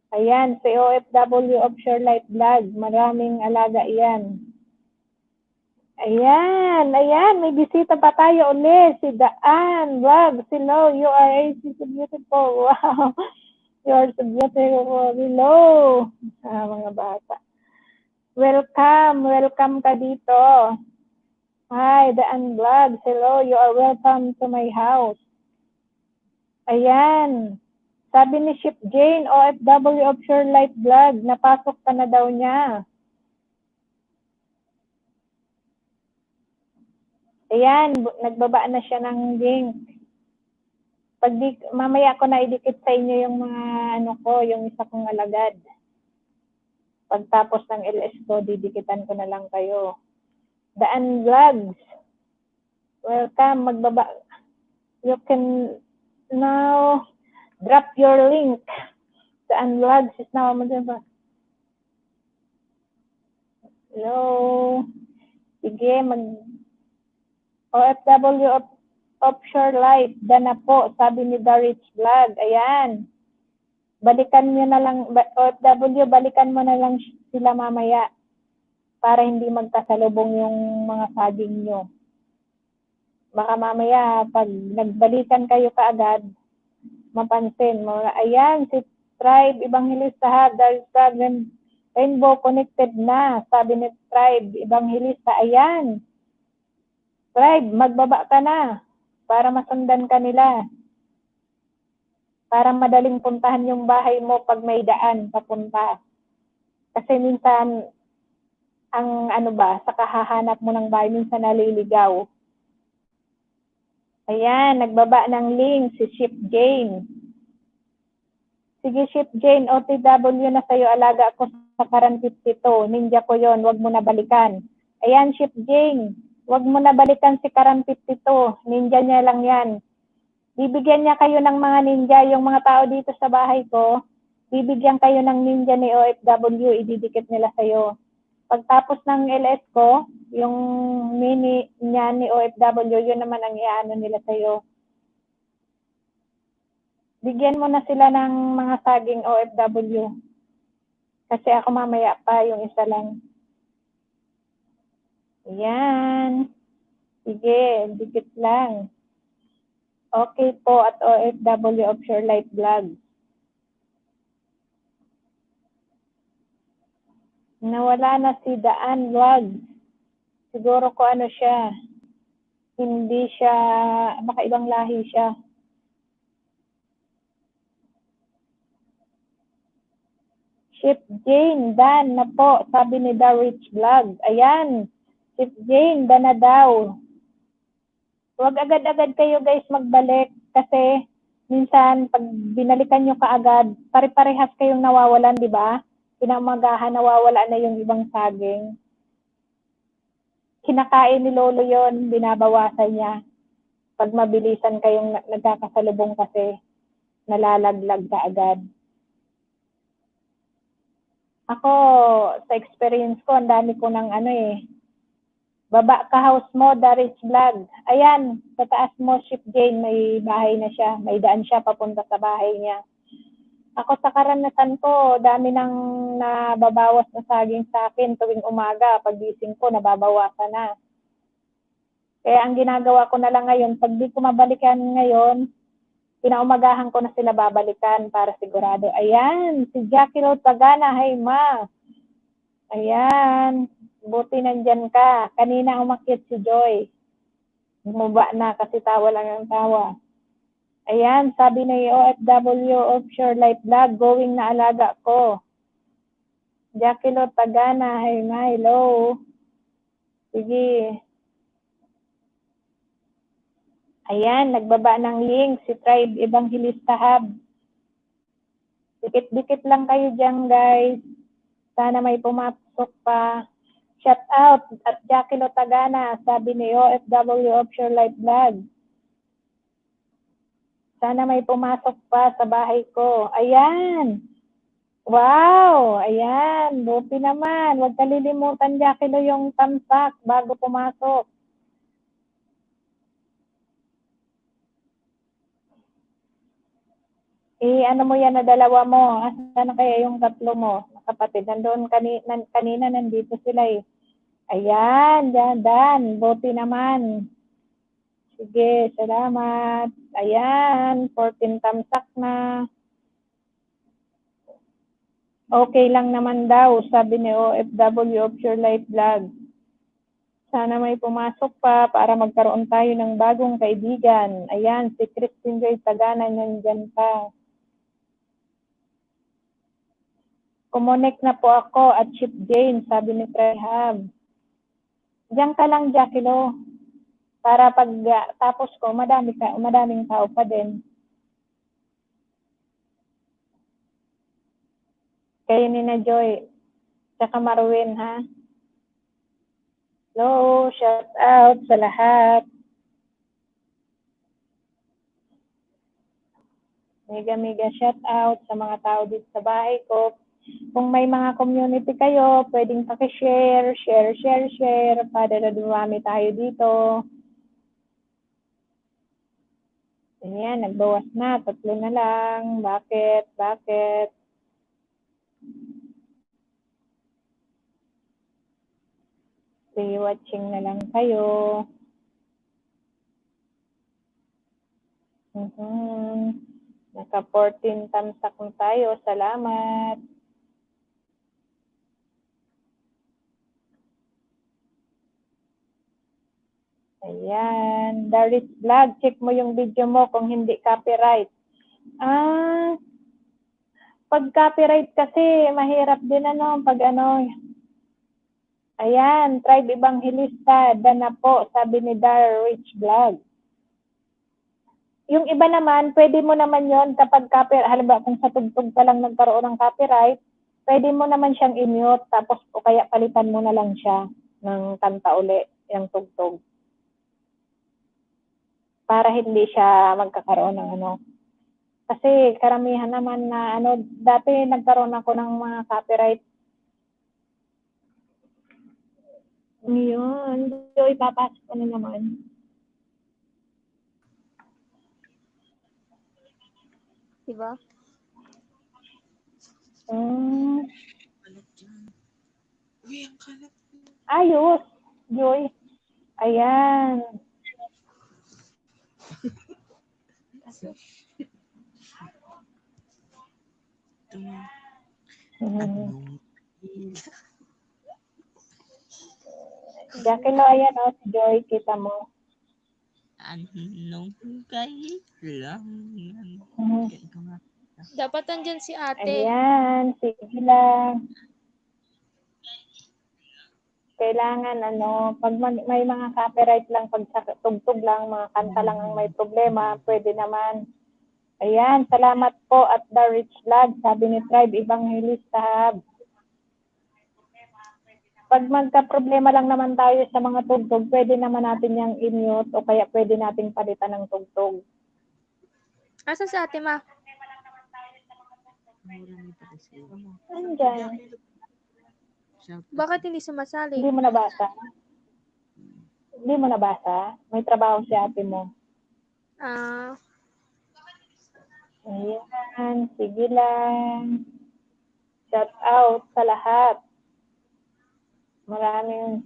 Ayan, si OFW Offshore Light Vlog. Maraming alaga iyan. Ayan, may bisita pa tayo ulit. Si Daan Vlog. Hello, you are so beautiful. Wow. You are so beautiful. Hello. Mga bata. Welcome ka dito. Hi, Daan Vlog. Hello, you are welcome to my house. Ayan. Sabi ni Ship Jane, OFW Offshore Light Vlog, napasok ka na daw niya. Ayan, nagbaba na siya ng link. Mamaya ko na idikit sa inyo yung mga yung isa kong alagad. Pagtapos ng LS ko, didikitan ko na lang kayo. Daan Vlogs. Welcome, magbaba. You can now drop your link. Daan Vlogs is now Hello. Sige, OFW Offshore Light, dana po, sabi ni The Rich Vlog. Ayan. Balikan nyo na lang, OFW, balikan mo na lang sila mamaya para hindi magkasalubong yung mga saging nyo. Baka mamaya, pag nagbalikan kayo kaagad, mapansin mo. Ayan, si Tribe, Evangelista ha, dahil problem, Rainbow connected na, sabi ni Tribe, Evangelista. Ayan. Tribe, magbaba ka na para masundan ka nila. Para madaling puntahan yung bahay mo pag may daan papunta. Kasi minsan, ang sa kahahanap mo ng bahay, minsan naliligaw. Ayan, nagbaba ng link si Ship Jane. Sige, Ship Jane, OTW na sa'yo, alaga ako sa Karan 52. Ninja ko yon, wag mo na balikan. Ayan, Ship Jane, wag mo na balikan si Karan 52. Ninja niya lang yan. Bibigyan niya kayo ng mga ninja, yung mga tao dito sa bahay ko, bibigyan kayo ng ninja ni OFW, ididikit nila sa'yo. Pagtapos ng LS ko, yung mini niya ni OFW, yun naman ang iaano nila sa'yo. Bigyan mo na sila ng mga saging OFW. Kasi ako mamaya pa, yung isa lang. Ayan. Sige, dikit lang. Okay po at OFW Offshore Light Vlog. Nawala na si Daan Vlog. Siguro ko siya. Hindi siya, baka ibang lahi siya. Ship Jane, Dan na po, sabi ni The Rich Vlog. Ayan, Ship Jane, Dan na daw. Huwag agad-agad kayo guys magbalik kasi minsan pag binalikan nyo kaagad, pare-parehas kayong nawawalan, di ba? Pinamagahan, nawawala na yung ibang saging. Kinakain ni Lolo yon, binabawasan niya. Pag mabilisan kayong nagkakasalubong kasi, nalalaglag kaagad. Ako, sa experience ko, ang dami ko ng Baba ka house mo, The Rich Vlog. Ayan, sa taas mo, Ship Jane, may bahay na siya. May daan siya papunta sa bahay niya. Ako sa karanasan ko, dami nang nababawas na saging sa akin tuwing umaga. Pagising ko, nababawasan na. Kaya ang ginagawa ko na lang ngayon, pag di ko mabalikan ngayon, pinaumagahan ko na sila babalikan para sigurado. Ayan, si Jackie Rose Pagana. Hey, ma. Ayan, buti nandyan ka. Kanina umakyat si Joy. Bumaba na kasi tawa lang ang tawa. Ayan, sabi na OFW Offshore Life Vlog, going na alaga ko. Jackie Rose Pagana. Hey, ma. Hello. Sige. Ayan, nagbaba ng link si Tribe Evangelista Hub. Dikit-dikit lang kayo dyan, guys. Sana may pumasok pa. Shout out at Jackie Lotagana, sabi ni OFW Offshore Life Vlog. Sana may pumasok pa sa bahay ko. Ayan. Wow! Ayan. Buti naman. Huwag kalilimutan, Jackie Lo, yung tamsak bago pumasok. Ano mo yan na dalawa mo? Asan na kaya yung tatlo mo? Kapatid, nandoon kanina nandito sila eh. Ayan, Dan. Buti naman. Sige, salamat. Ayan, 14 tamsak na. Okay lang naman daw, sabi ni OFW Offshore Life Vlog. Sana may pumasok pa para magkaroon tayo ng bagong kaibigan. Ayan, si Christine Joy Tagana, nandyan pa. Kumonek na po ako at Chip Jane, sabi ni Trehab. Diyan ka lang, Jackie Lo. Para pag tapos ko, madaming tao pa din. Kayo ni na Joy. Tsaka Marwin, ha? Hello, shout out sa lahat. Mega shout out sa mga tao dito sa bahay ko. Kung may mga community kayo, pwedeng paki-share, share, para dumami tayo dito. Ayan, nagbawas na, 3 na lang. Bakit? Stay watching na lang kayo. Naka 14 tamsak na tayo. Salamat. Ayan. Daris Vlog, check mo yung video mo kung hindi copyright. Pag copyright kasi, mahirap din pag Ayan, Tribe Evangelista, Dana po, sabi ni Darich Vlog. Yung iba naman, pwede mo naman yon kapag copyright, halimbawa kung sa tugtog pa lang nagkaroon ng copyright, pwede mo naman siyang i-mute, tapos o kaya palitan mo na lang siya ng kanta uli, yung tugtog. Para hindi siya magkakaroon ng Kasi karamihan naman na dati nagkaroon ako ng mga copyright. Ngayon, so ipapasok ko na naman. Diba? Kalat dyan. Uy, ang kalat. Ayos, Joy. Ayan. Ito na. Jackie Lo, ayan si Joy, kita mo. Anong kailangan? Dapat andyan si ate. Ayan, sige lang. Kailangan pag may mga copyright lang, pag tugtog lang, mga kanta lang ang may problema, pwede naman. Ayan, salamat po at The Rich Vlog, sabi ni Tribe Evangelista Hub. Pag magka-problema lang naman tayo sa mga tugtog, pwede naman natin yung i-mute o kaya pwede nating palitan ng tugtog. Asa si ate, ma? Andyan. Bakit hindi sumasali? Hindi mo nabasa? Hindi mo nabasa? May trabaho si ate mo. Ah, Ayan, sige lang. Shout out sa lahat. Maraming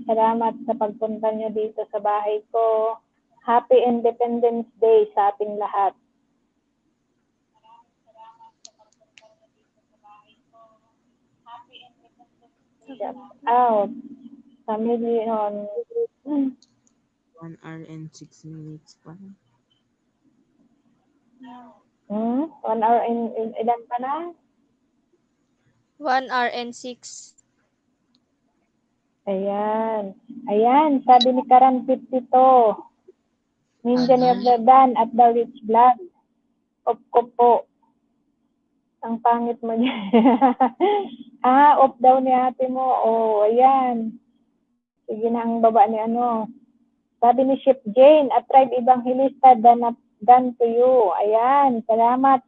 salamat sa pagpunta nyo dito sa bahay ko. Happy Independence Day sa ating lahat. Shout out sa million. 1 hour and 6 minutes pa. 1 hour and ilan pa na? 1 hour and 6. Ayan. Ayan, sabi ni Karan 52. Ninja ni Dan at The Rich Vlog. Off ko po. Ang pangit mo niya. Off daw ni ate mo. Oh, ayan. Sige na ang baba ni ano. Sabi ni Ship Jane, at Tribe Evangelista, done to you. Ayan, salamat.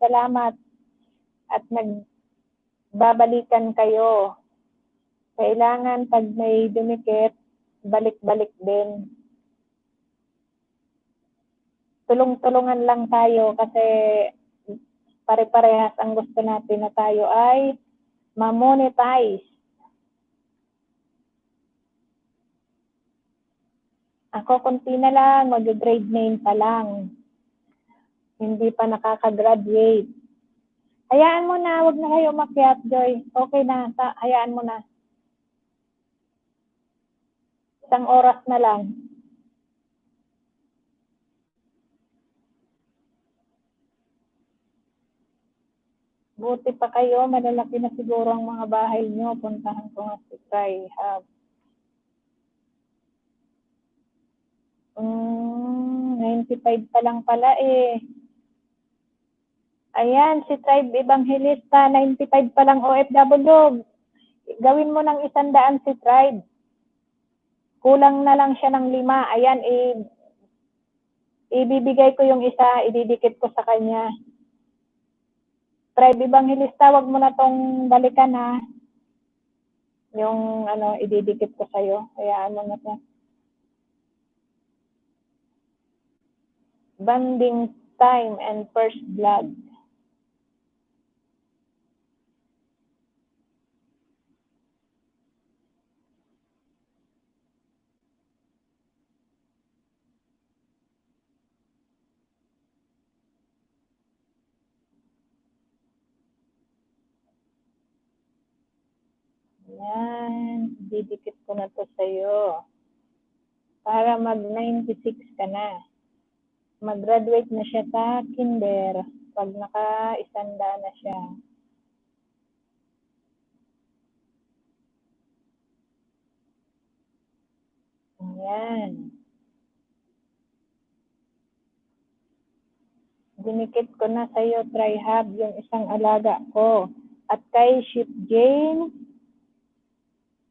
At nagbabalikan kayo. Kailangan pag may dumikit, balik-balik din. Tulong-tulungan lang tayo kasi pare-parehas ang gusto natin na tayo ay ma-monetize. Ako konti na lang, mag-grade 9 pa lang. Hindi pa nakaka-graduate. Hayaan mo na, wag na kayo umakyat, Joy. Okay na, hayaan mo na. Isang oras na lang. Buti pa kayo, malalaki na siguro ang mga bahay nyo. Puntahan ko nga si Tri-Hub. 95 pa lang pala eh. Ayan, si Tribe Evangelista, 95 pa lang OFW. Gawin mo ng 100 si Tribe. Kulang na lang siya ng 5. Ayan, ibibigay ko yung isa, ididikit ko sa kanya. Tribe Evangelista, wag mo na tong balikan ha. Yung ididikit ko sa'yo. Hayaan mo na to. Banding time and first blood. Yan, didikit ko na to sa'yo. Para mag-96 ka na. Mag-graduate na siya sa kinder pag naka-100 na siya. Ayan. Dinikit ko na sa'yo, Tri-Hub, yung isang alaga ko. At kay Ship Jane,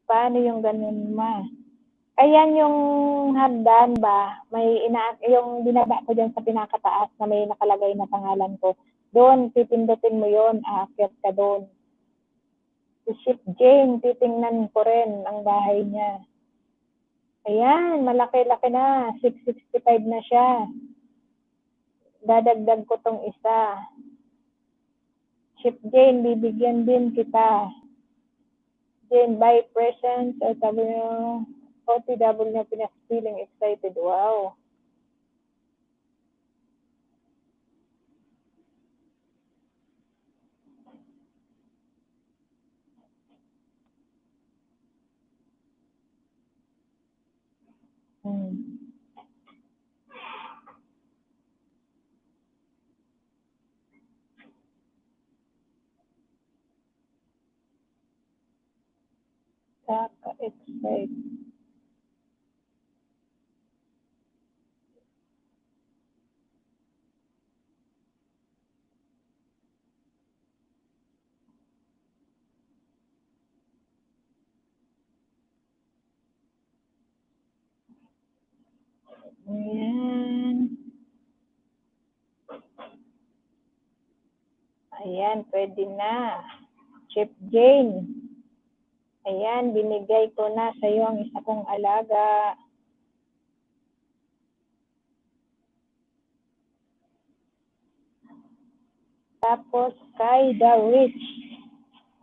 paano yung ganun ma? Ayan yung hagdan ba? Yung binaba ko dyan sa pinakataas na may nakalagay na pangalan ko. Doon, pipindutin mo yun, aakyat ka doon. Si Ship Jane, titingnan ko rin ang bahay niya. Ayan, malaki-laki na. 665 na siya. Dadagdag ko tong isa. Ship Jane, bibigyan din kita. Jane, buy presents or OTW na Pinas, feeling excited. Wow. Kaka-excite. Ayan. Ayan, pwede na. Chip Jane. Ayan, binigay ko na sa iyo ang isa kong alaga. Tapos kay Darwich.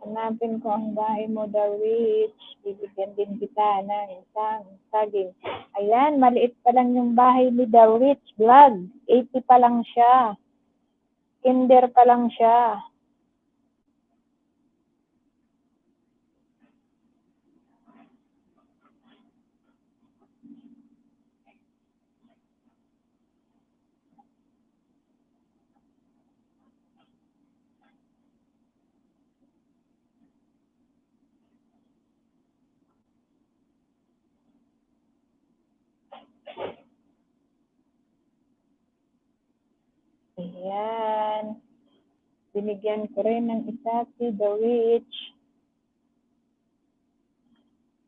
Hanapin ko ang bahay mo, Darwich. Bibigyan din kita ng isang saging. Ayan, maliit pa lang yung bahay ni Darwich Vlog. 80 pa lang siya. Kinder pa lang siya. Ayan. Binigyan ko rin ng isa si Darwich.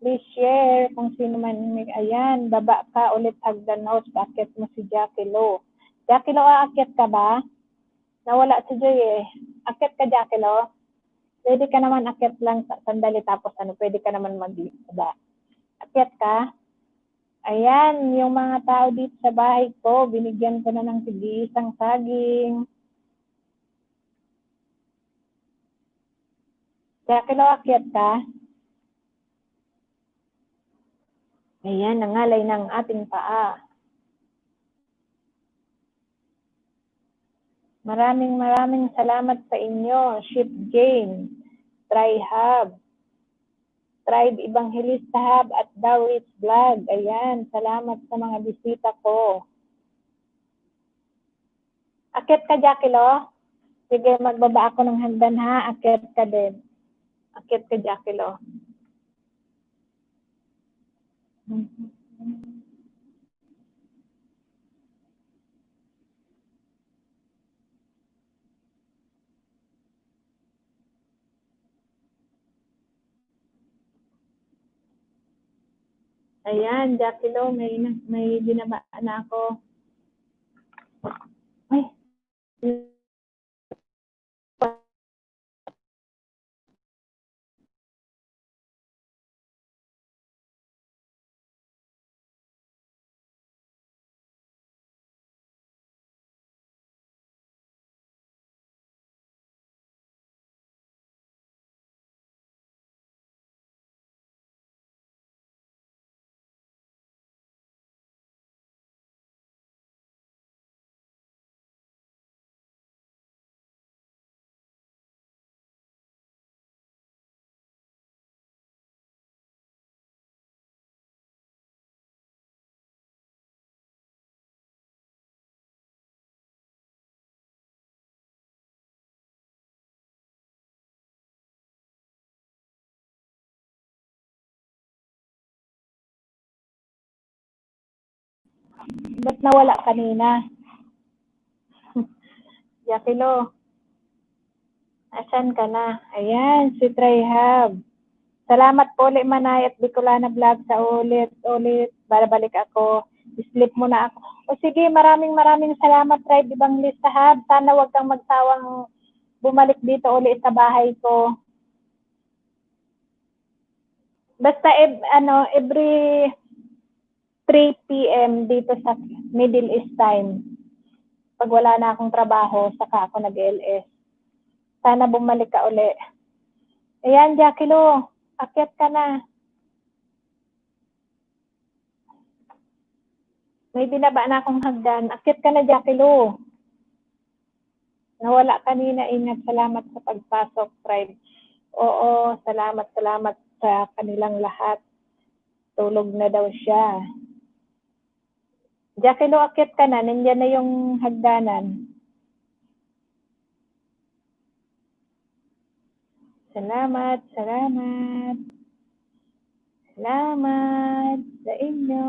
Please share kung sino man may, ayan, baba ka ulit hagdan house, bakit mo si Jackie Lo. Jackie Lo, aakyat ka ba? Nawala si Joy eh. Akyat ka, Jackie Lo? Pwede ka naman akyat lang sandali tapos pwede ka naman mag-baba. Akyat ka? Ayan, yung mga tao dito sa bahay ko, binigyan ko na ng tig-isang saging. Jackie Lo, akyat ka? Ayan, nangalay ng ating paa. Maraming salamat sa inyo, Ship Jane, Tri-Hub, Tribe Evangelista Hub at Darwich Vlog. Ayan, salamat sa mga bisita ko. Akyat ka, Jackie Lo? Sige, magbaba ako ng hagdan ha. Akyat ka din. Akyat ka, Jackie Lo. Ayan, Jackie Lo, may binaba na ako. Ay. Ba't nawala kanina? Jackie Lo, asan ka na? Ayan, si Tri-Hub. Salamat po ulit, Manay at Bicolana Vlog sa ulit. Babalik ako. Sleep muna ako. O sige, maraming salamat, Tribe Evangelista Hub. Sana wag kang magsawang bumalik dito ulit sa bahay ko. Basta every 3 p.m. dito sa Middle East time. Pag wala na akong trabaho, saka ako nag-LS. Sana bumalik ka uli. Ayan, Jackie Lo, akyat ka na. May binaba na akong hagdan. Akyat ka na, Jackie Lo. Nawala kanina, ingat. Salamat sa pagpasok, Tribe. Oo, salamat sa kanilang lahat. Tulog na daw siya. Jackie Lo, akyat ka na. Nandiyan na yung hagdanan. Salamat sa inyo.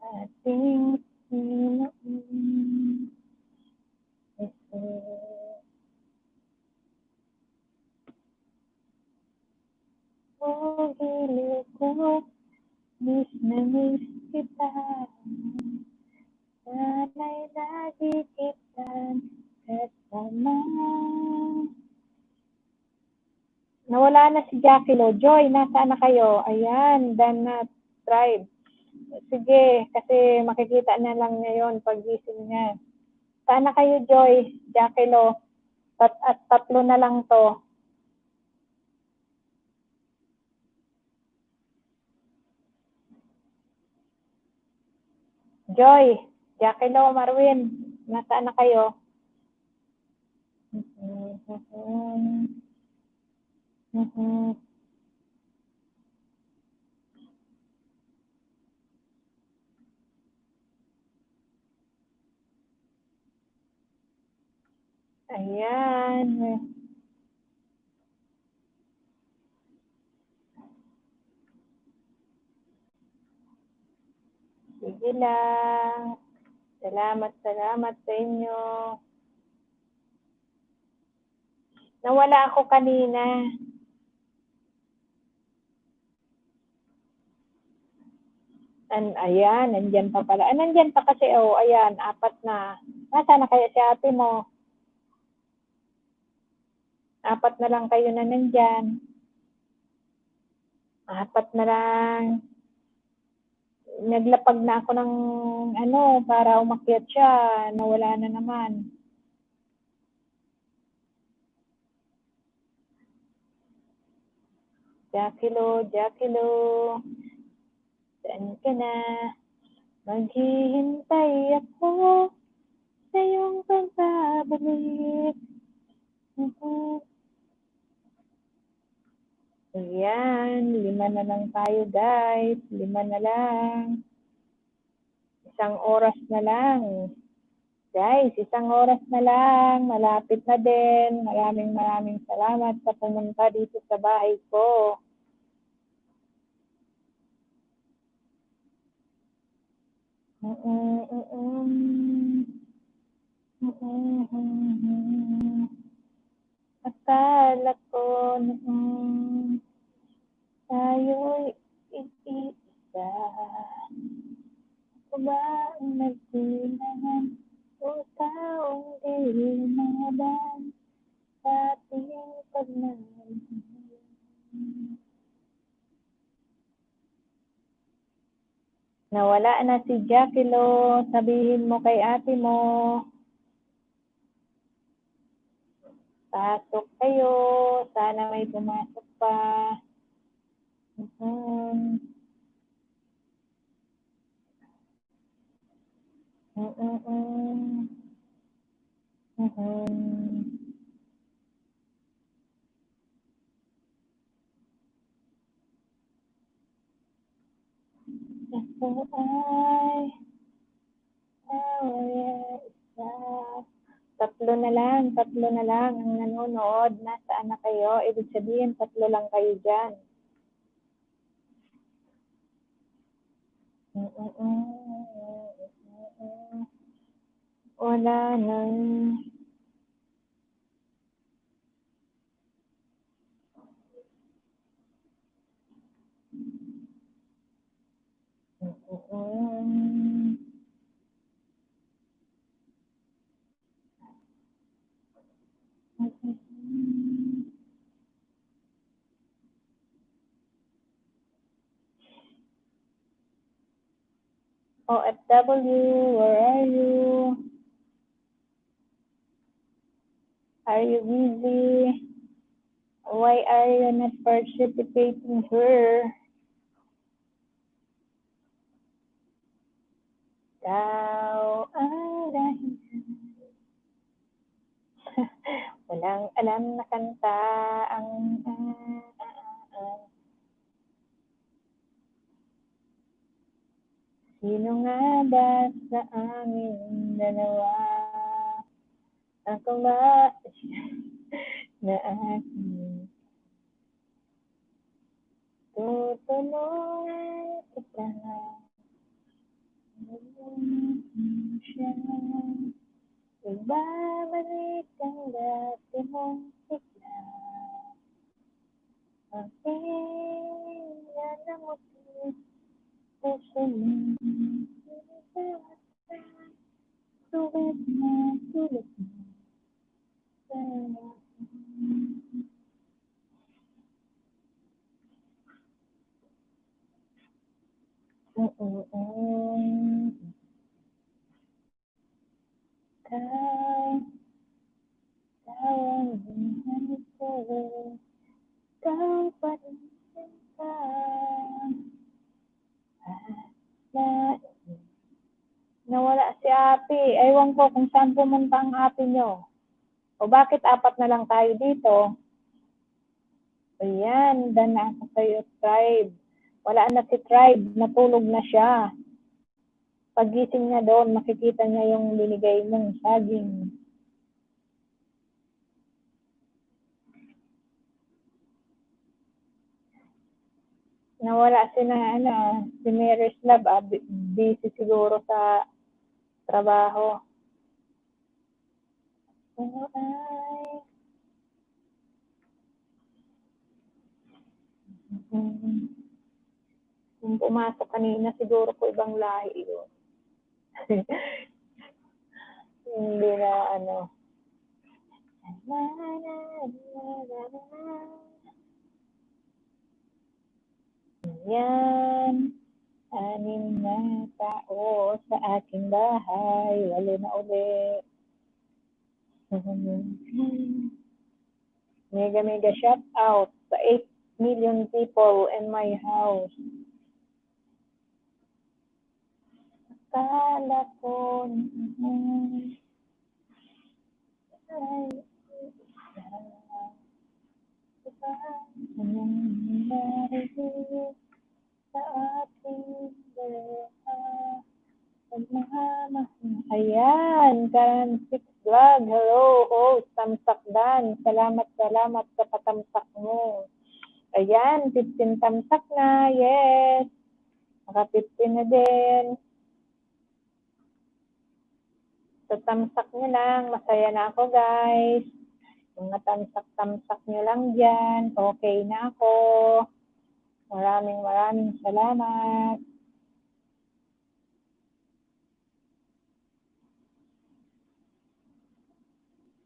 Ating Pinoon. O giliw ko, miss na miss kita. Sana'y lagi kitang kasama. Nawala nawala na si Jackie Lo. Joy, nasaan na kayo? Ayan, done na. Tribe. Sige, kasi makikita na lang ngayon pag gising niya. Saan na kayo, Joy? Jackie Lo. At tatlo na lang to. Joy, Jackie Lo, Marwin, nasaan na kayo? Ayan. Sige lang. Salamat sa inyo. Nawala ako kanina. Ayan, nandyan pa pala. Nandyan pa kasi, ayan, 4 na. Nasaan na kaya si ate mo? 4 na lang kayo na nandyan. 4 na lang. Naglapag na ako ng para umakyat siya. Nawala na naman. Jackie Lo. Saan ka na? Maghihintay ako sa iyong pagbabalik. Ayan, 5 na lang tayo guys. 5 na lang. 1 oras na lang. Guys, 1 oras na lang. Malapit na din. Maraming salamat sa pumunta dito sa bahay ko. Akala ko noon tayo'y iisa. Ako ba ang nagsilangan o taong di madan sa ating pagmamahal? Nawala na si Jackie Lo. Sabihin mo kay ate mo. Pasok kayo. Sana may pumasok pa. Ako ay isa. 3 na lang ang nanonood. Nasaan na kayo? Ibig sabihin, 3 lang kayo dyan. Wala nang OFW, where are you? Are you busy? Why are you not participating here? Ikaw ang dahilan. Walang alam na kanta ang sino nga ba sa amin dalawa? Ako ba na aking tutulungan kita? Siya ibabalik ang dati mong sigla. Aking nanamutin puso mo. Sulit na sulit mo. ewan ko kung saan pumunta ang ate nyo. O bakit apat na lang tayo dito? Ayan, dan na ako sa'yo, Tribe. Wala na si Tribe, natulog na siya. Pagising niya doon, makikita niya yung binigay mong saging. Nawala si Miroslav, busy siguro sa trabaho. Kung pumasok kanina, siguro po ibang lahi yun. Hindi na Yan. 6 na tao sa aking bahay. 8 na ulit. Mega shout out sa 8 million people in my house. Akala ko sa ating ayan, Karan 6 Vlog. Hello, host, Tamsak Dan. Salamat sa patamsak mo. Ayan, 15 tamsak na. Yes. Naka 15 na din. Sa tamsak nyo lang, masaya na ako, guys. Mga tamsak nyo lang dyan. Okay na ako. Maraming salamat.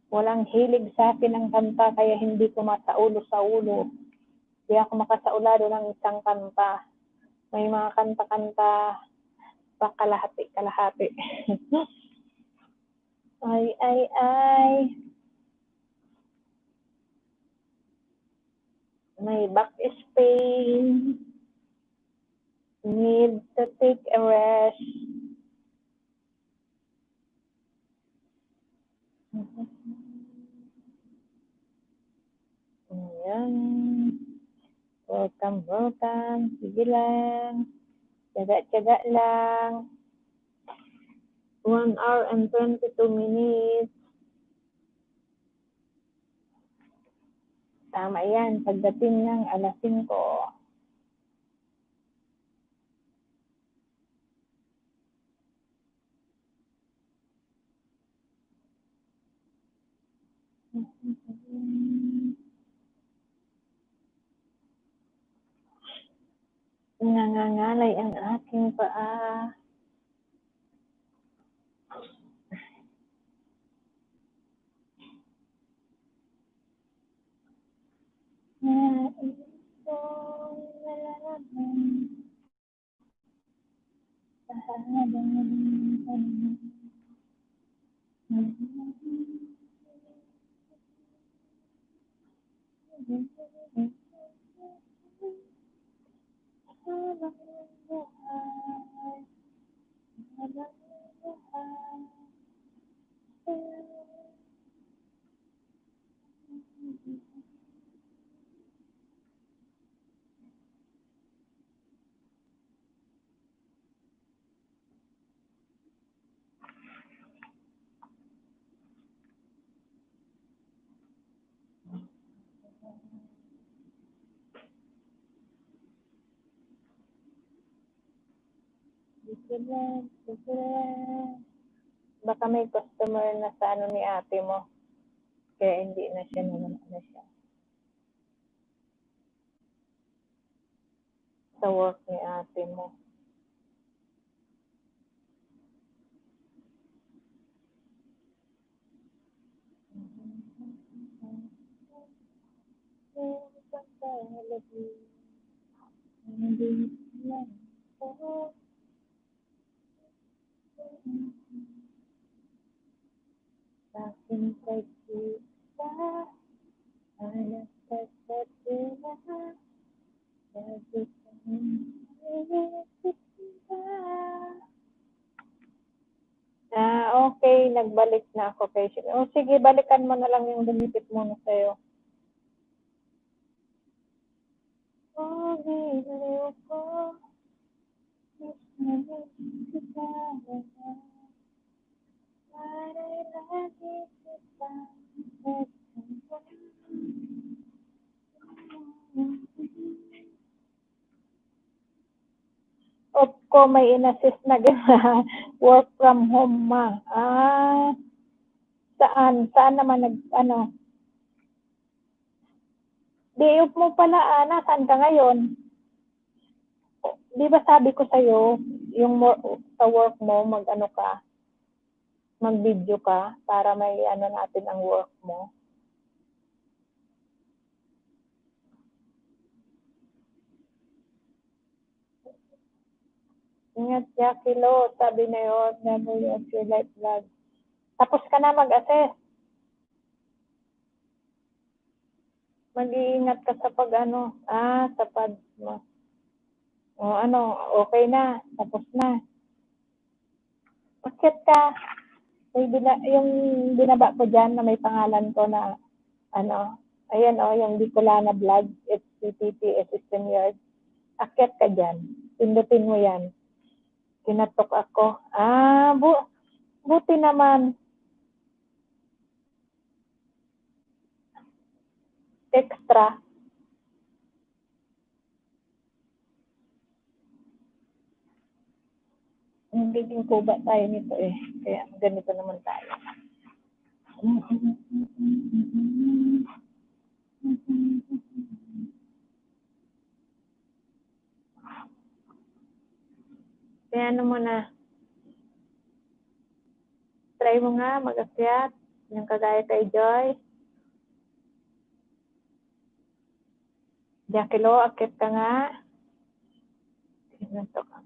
Walang hilig sa akin ang kanta, kaya hindi ko masaulo sa ulo. Hindi ako makasaulado ng isang kanta. May mga kanta-kanta pa kalahati. ay. My back is pain. Need to take a rest. Ayan. Welcome. Sige lang. Tiyaga lang. 1 hour and 22 minutes. Tama yan. Pagdating ng alas 5. Nangangalay ang aking paa. Nais kong nalaman sa habang panahon. Baka may customer na sa ni ate mo. Kaya hindi na siya siya. Sa work ni ate mo. Aking pagkita, alas sa tila, lagi kang iisip ka. Okay na ako kay O sige, balikan mo na lang yung dumipit mo na sa'yo. Oh, bibili ko. Miss na miss kita. Para'y lagi kita. Of ko may inassist na gana. Work from home ma. Saan? Saan naman ano? Day off mo pala, nasaan ka ngayon? Di ba sabi ko sa'yo, yung sa work mo, mag-ano ka, mag-video ka, para may ano natin ang work mo. Ingat, Jackie Lo, sabi na yun, WFC Life Vlog. Tapos ka na mag-assess. Mag-iingat ka sa pag ano, sa pad mo. O ano, okay na, tapos na. Bakit ka? Yung binaba ko dyan na may pangalan ko na, ano, ayan yung Bicolana Vlog, HTTP System Yard. Akit ka dyan. Pindutin mo yan. Kinatok ako. Buti naman. Extra. Nagiging kuba tayo nito eh. Kaya ganito naman tayo. Kaya ano mo na. Try mo nga mag-akyat. Yung kagaya kay Joy. Jackie Lo, akyat ka nga. Ganito ka.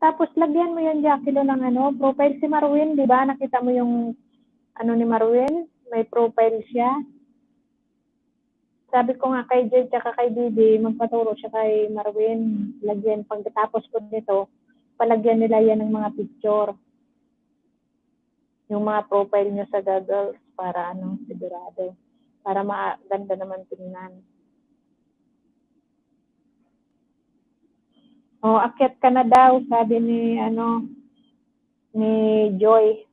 Tapos lagyan mo yung Jackie Lo ng ano, profile si Marwin, di ba? Nakita mo yung ano ni Marwin? May profile siya. Sabi ko nga kay Joy tsaka kay Didi, magpaturo siya kay Marwin. Lagyan, pagkatapos ko nito, palagyan nila yan ng mga picture. Yung mga profile nyo sa Google para ano, sigurado. Para maganda naman tingnan. Akyat ka na daw, sabi ni Joy.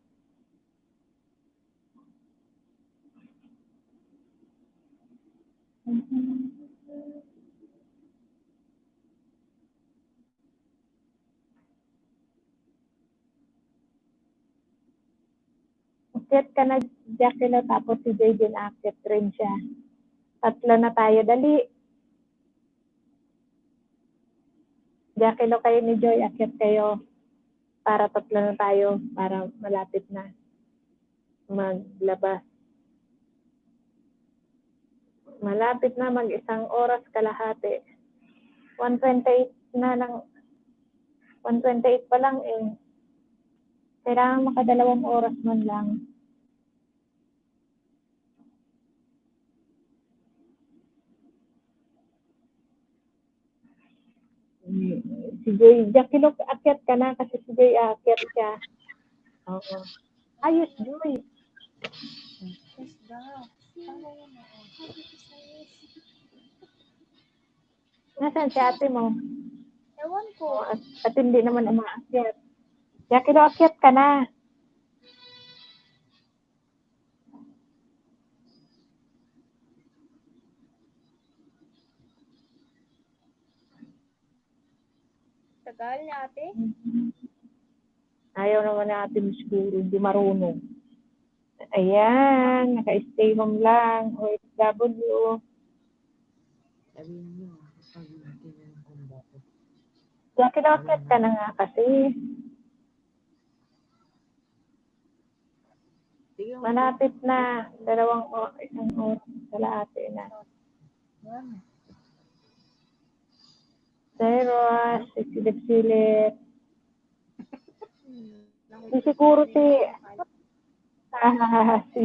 Akyat ka na, Jackie Lo, tapos si Joy din akyat rin siya. Tatlo na tayo, dali. Jackie Lo kayo ni Joy, akyat kayo. Para tatlo na tayo, para malapit na maglabas. Malapit na mag-isang oras kalahati. 1:28 na lang. 1:28 pa lang eh. Kailangan makadalawang oras man lang. Si Joy, Jackie Lo, akyat ka na kasi si Joy akyat siya. Oo. Ayos, Joy. Nasaan si ate mo? Ewan ko. At hindi naman umaakyat. Jackie Lo, akyat ka na. Tagal ni ate. Ayaw naman natin siguro, hindi marunong. Ayan, naka-stay home lang. OFW. Sabihin nyo, pag tinanong kung bakit. Jackie Lo, akyat ka na nga kasi. Sige, Malapit na. Isang oras kalahati na. Zeros, silip-silip. Di siguro si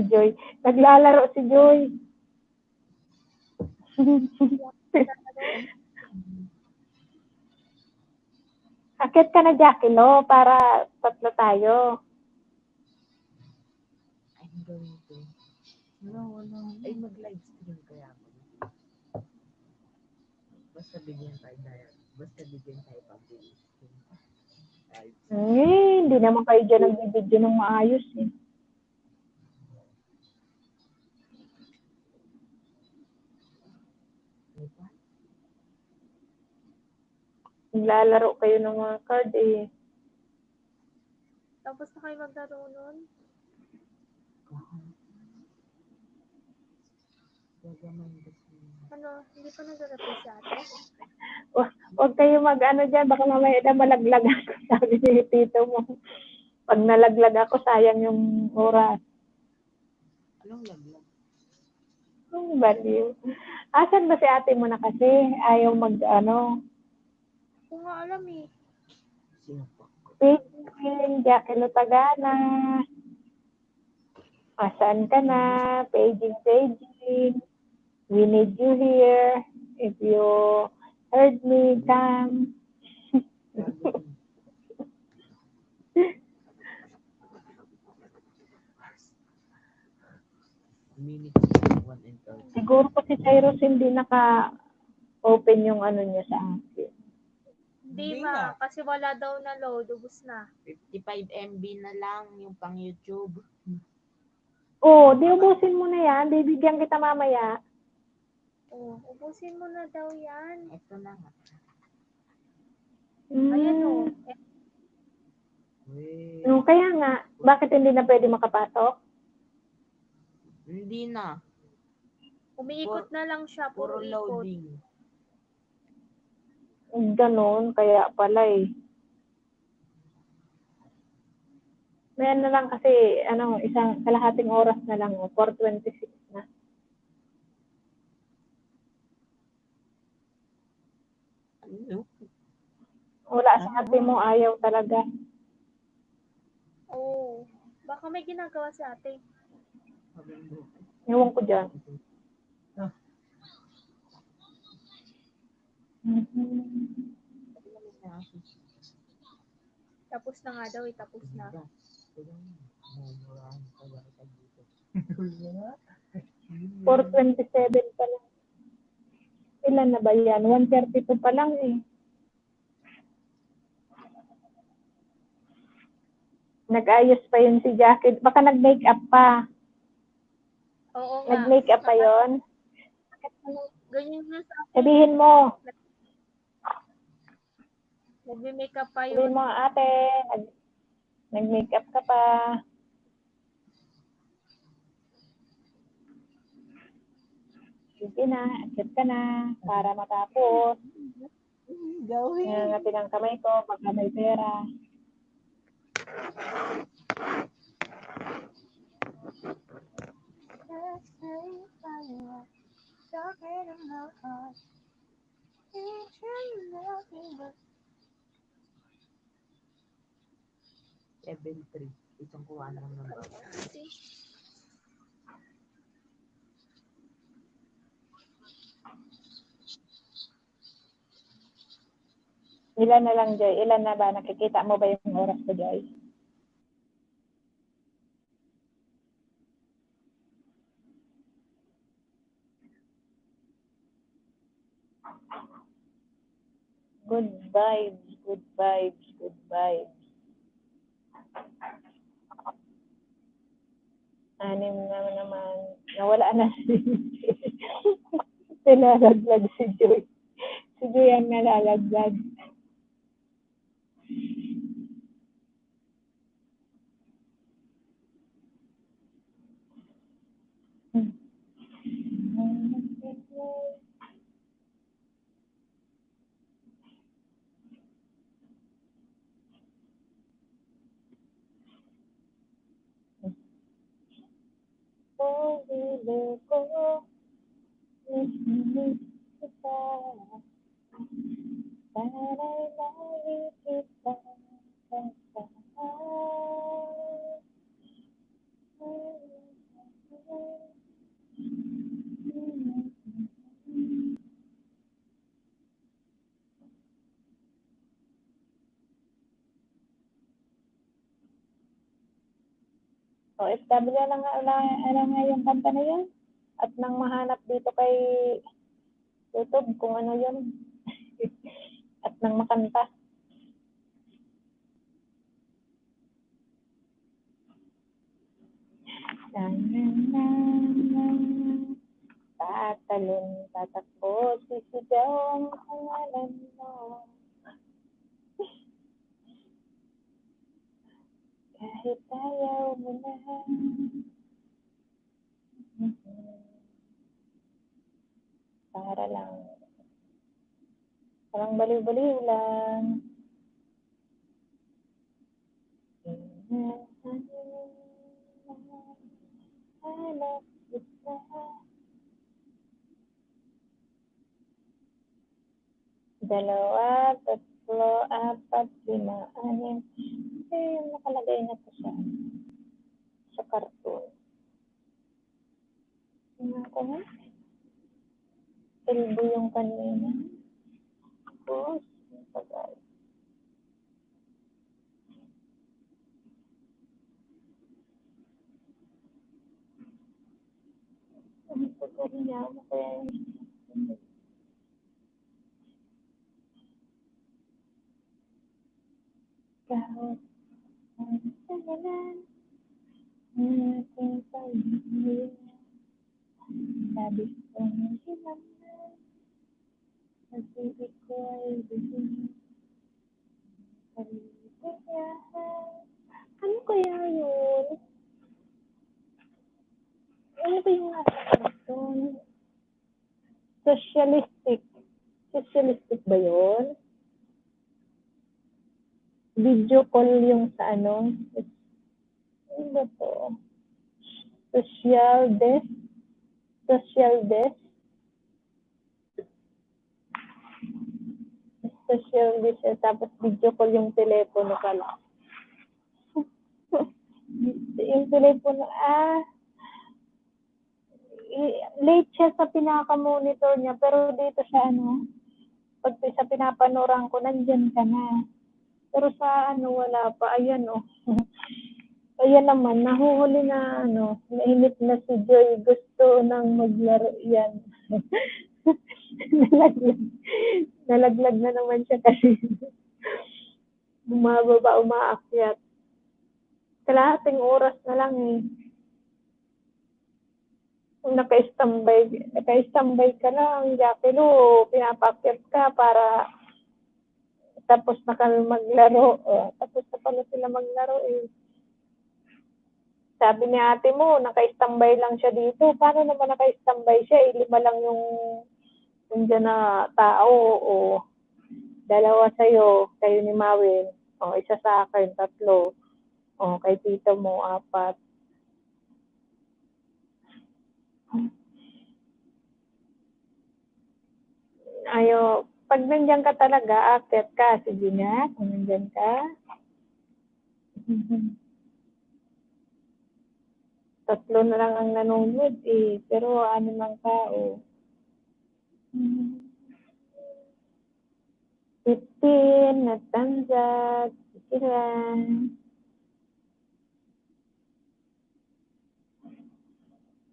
Joy. Naglalaro si Joy. Akit ka na, Jackie Lo, para tatlo tayo. Ay, ang gawin ko. Wala. Ay, mag-live stream kaya ako. Basta bigyan tayo pambili. Hindi naman kayo dyan nagbibidyo ng maayos eh. Ano pa? Naglalaro kayo ng mga card eh. Tapos na kayo maglaro nun. Gagaman kasi. Ano, hindi pa nag-reply si ate? Huwag kayo mag-ano dyan, baka mamaya na malaglag ako, sabi ni tito mo. Pag nalaglag ako, sayang yung oras. Anong laglag? Baliw. Asan ba si ate mo na kasi? Ayaw mag-ano. Kung nga alam eh. Sino pa? Paging, Jackie Lo Tagana. Asan ka na? Paging. We need you here. If you heard me, come. Minutes 1 and 30. Siguro po si Cyrus hindi naka-open yung ano niya sa akin. Hindi Hindi ma, kasi wala daw na load, ubus na. 55 MB na lang yung pang YouTube. Di ubusin mo na yan. Bibigyan kita mamaya. Ubusin mo na daw yan. Ito na nga. Ayan o. Wait. Kaya nga, bakit hindi na pwede makapasok? Hindi na. Umiikot na lang siya, Puro puro ikot. loading. Ganon, kaya pala eh. May na lang kasi, isang kalahating oras na lang, 4:26 na. Ano? Wala sa ate mo, ayaw talaga. Baka may ginagawa si ate. Ewan ko dyan. Tapos na nga daw eh, tapos na. 4:27 pa lang. Ilan na ba yan? 1:32 pa lang eh. Nag-ayos pa yun si Jackie. Baka nag-makeup pa. Oo nga. Nag-makeup pa yun. Ganyan nga sa akin. Sabihin mo. Nagme-makeup pa Sabihin yun. mo, ate. Nag-makeup ka pa. Sige na. Accept ka na. Para matapos. Gawin. Nangangatin ang kamay ko pagka may pera. Level 3. Isang kuha lang ng bawat. Ilan na lang, Joy? Ilan na ba? Nakikita mo ba yung oras ko, Joy? Good vibes, good vibes, good vibes. 6 na naman. Nawala na si Nilalaglag si Joy. Si Joy ang nalalaglag. Pag-ibig ko, miss kita. Sana'y lagi kitang kasama. OFW lang nga yung kanta na yun. At nang mahanap dito kay YouTube kung ano yun. At nang makanta. Tatalon, tatakbo, sisigaw ang pangalan mo. Kahit ayaw mo na. Para lang. Parang baliw-baliw lang. Hanap kita. Dalawa, tatlo, apat, lima, anim. Nakalagay na to sa karton. Ako nga. Elbo yung kanina. Tapos, tagal. Ang tagal niya. Ano kaya yun? Kahit ang sagalan, ating pag-ibig. Sabi kong hilang na, pag-ibig ko ay biging kaligayahan. Ano kaya yun? Ano ba yung nasa karton? Socialistic. Socialistic ba yun? Video call yung sa ano? Ano ba to? Social desk? Social desk? Social desk. Tapos video call yung telepono pala. Yung telepono, late siya sa pinaka-monitor niya, pero dito sa ano, pag sa pinapanoran ko, nandyan ka na. Pero sa ano, wala pa. Ayan, oh. Ayan naman, nahuhuli na, ano, nainip na si Joy. Gusto nang maglaro yan. Nalaglag na naman siya kasi bumababa, umaakyat. Kalahating oras na lang eh. Naka-standby ka lang, Jacqueline, pinapakyat ka para tapos na kami maglaro. Tapos na pala sila maglaro eh. Sabi ni ate mo, naka-standby lang siya dito. Paano naman naka-standby siya? 5 lang yung dyan na tao. O 2 sa'yo, kayo ni Mawin. O 1 sa akin, 3. O kay tito mo, 4. Ayo, pag nandiyan ka talaga, akit ka. Sige nga, kung nandiyan ka. 3 na lang ang nanonood eh. Pero 6 ang tao. 15, natanggap. Sige lang.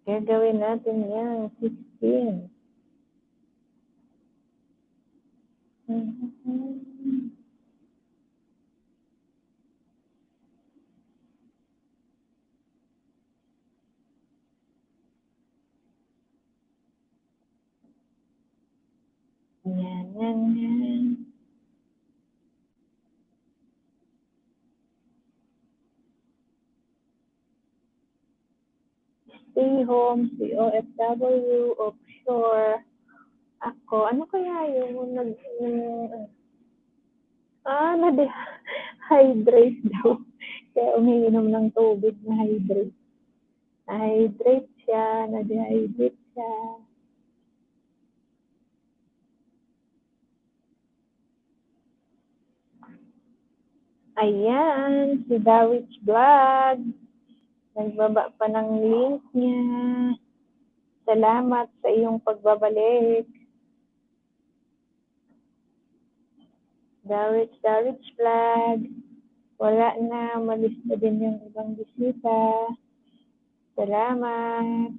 Gagawin natin yan. 16. Yan. Stay home, COFW, offshore. Ako, ano kaya yung na-dehydrate daw. Kaya umiinom ng tubig na hydrate. Na-hydrate siya, na-dehydrate siya. Ayan, si Dawich Vlog. Nagbaba pa ng link niya. Salamat sa iyong pagbabalik. Dawich Vlog. Wala na, malis na din yung ibang bisita. Salamat.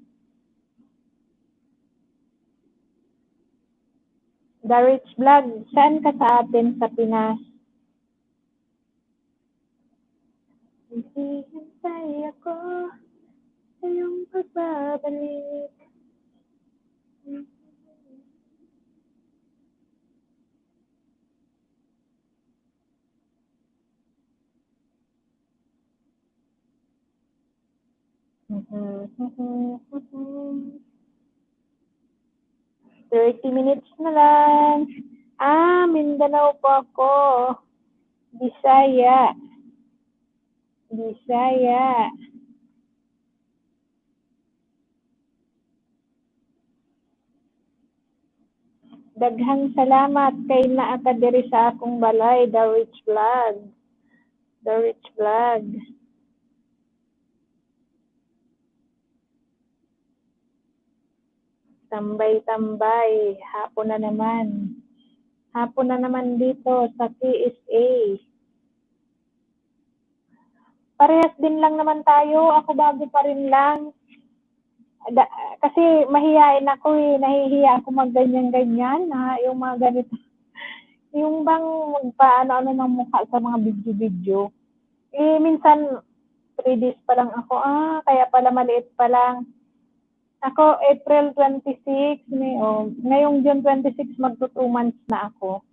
The Rich Vlog, saan ka sa atin sa Pinas? Hihintay ako sa iyong pagbabalik. Mhm. 30 minutes na lang. Mindanao po ako. Bisaya. Daghang salamat kay naa ka diri sa akong balay, The Rich Vlog. Tambay. Hapon na naman dito sa PSA. Parehas din lang naman tayo. Ako bago pa rin lang. Kasi mahihain ako eh. Nahihiya ako magganyan-ganyan. Yung mga ganito. Yung bang magpaano-ano ng mukha sa mga video-video. Minsan 3 days pa lang ako. Kaya pala maliit pa lang. Ako, April 26, ngayong June 26, magto 2 months na ako.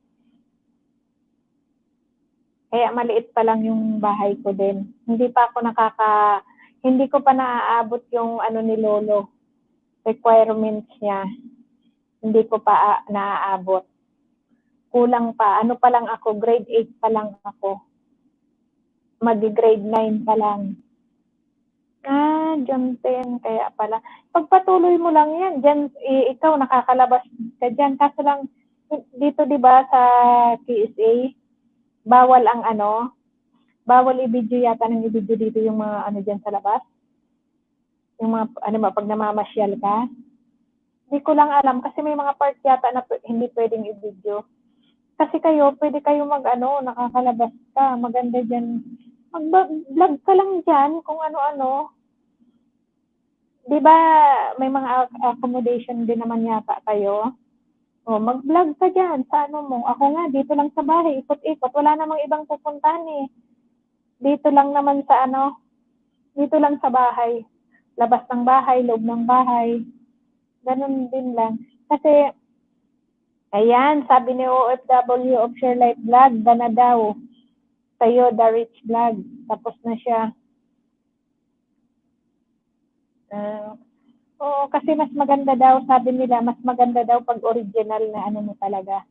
Kaya maliit pa lang yung bahay ko din. Hindi ko pa naaabot yung ni Lolo, requirements niya. Hindi ko pa naaabot. Kulang pa. Ano pa lang ako, grade 8 pa lang ako. Mag-grade 9 pa lang. June 10, kaya pala. Pagpatuloy mo lang yan, dyan, ikaw nakakalabas ka dyan. Kaso lang, dito diba sa KSA, bawal i-video yata ng i-video dito yung mga dyan sa labas. Yung mga, pag namamasyal ka. Hindi ko lang alam kasi may mga parts yata na hindi pwedeng i-video. Kasi pwede kayo nakakalabas ka, maganda dyan. Mag-vlog ka lang dyan kung ano-ano. Di ba may mga accommodation din naman yata kayo? Mag-vlog ka dyan sa mo. Ako nga, dito lang sa bahay, ikot-ikot. Wala namang ibang pupuntahan eh. Dito lang naman sa dito lang sa bahay. Labas ng bahay, loob ng bahay. Ganun din lang. Kasi, ayan, sabi ni OFW of Share Life Vlog, na daw. Sa'yo, The Rich Vlog. Tapos na siya. Oo, kasi mas maganda daw, sabi nila, mas maganda daw pag original na mo talaga,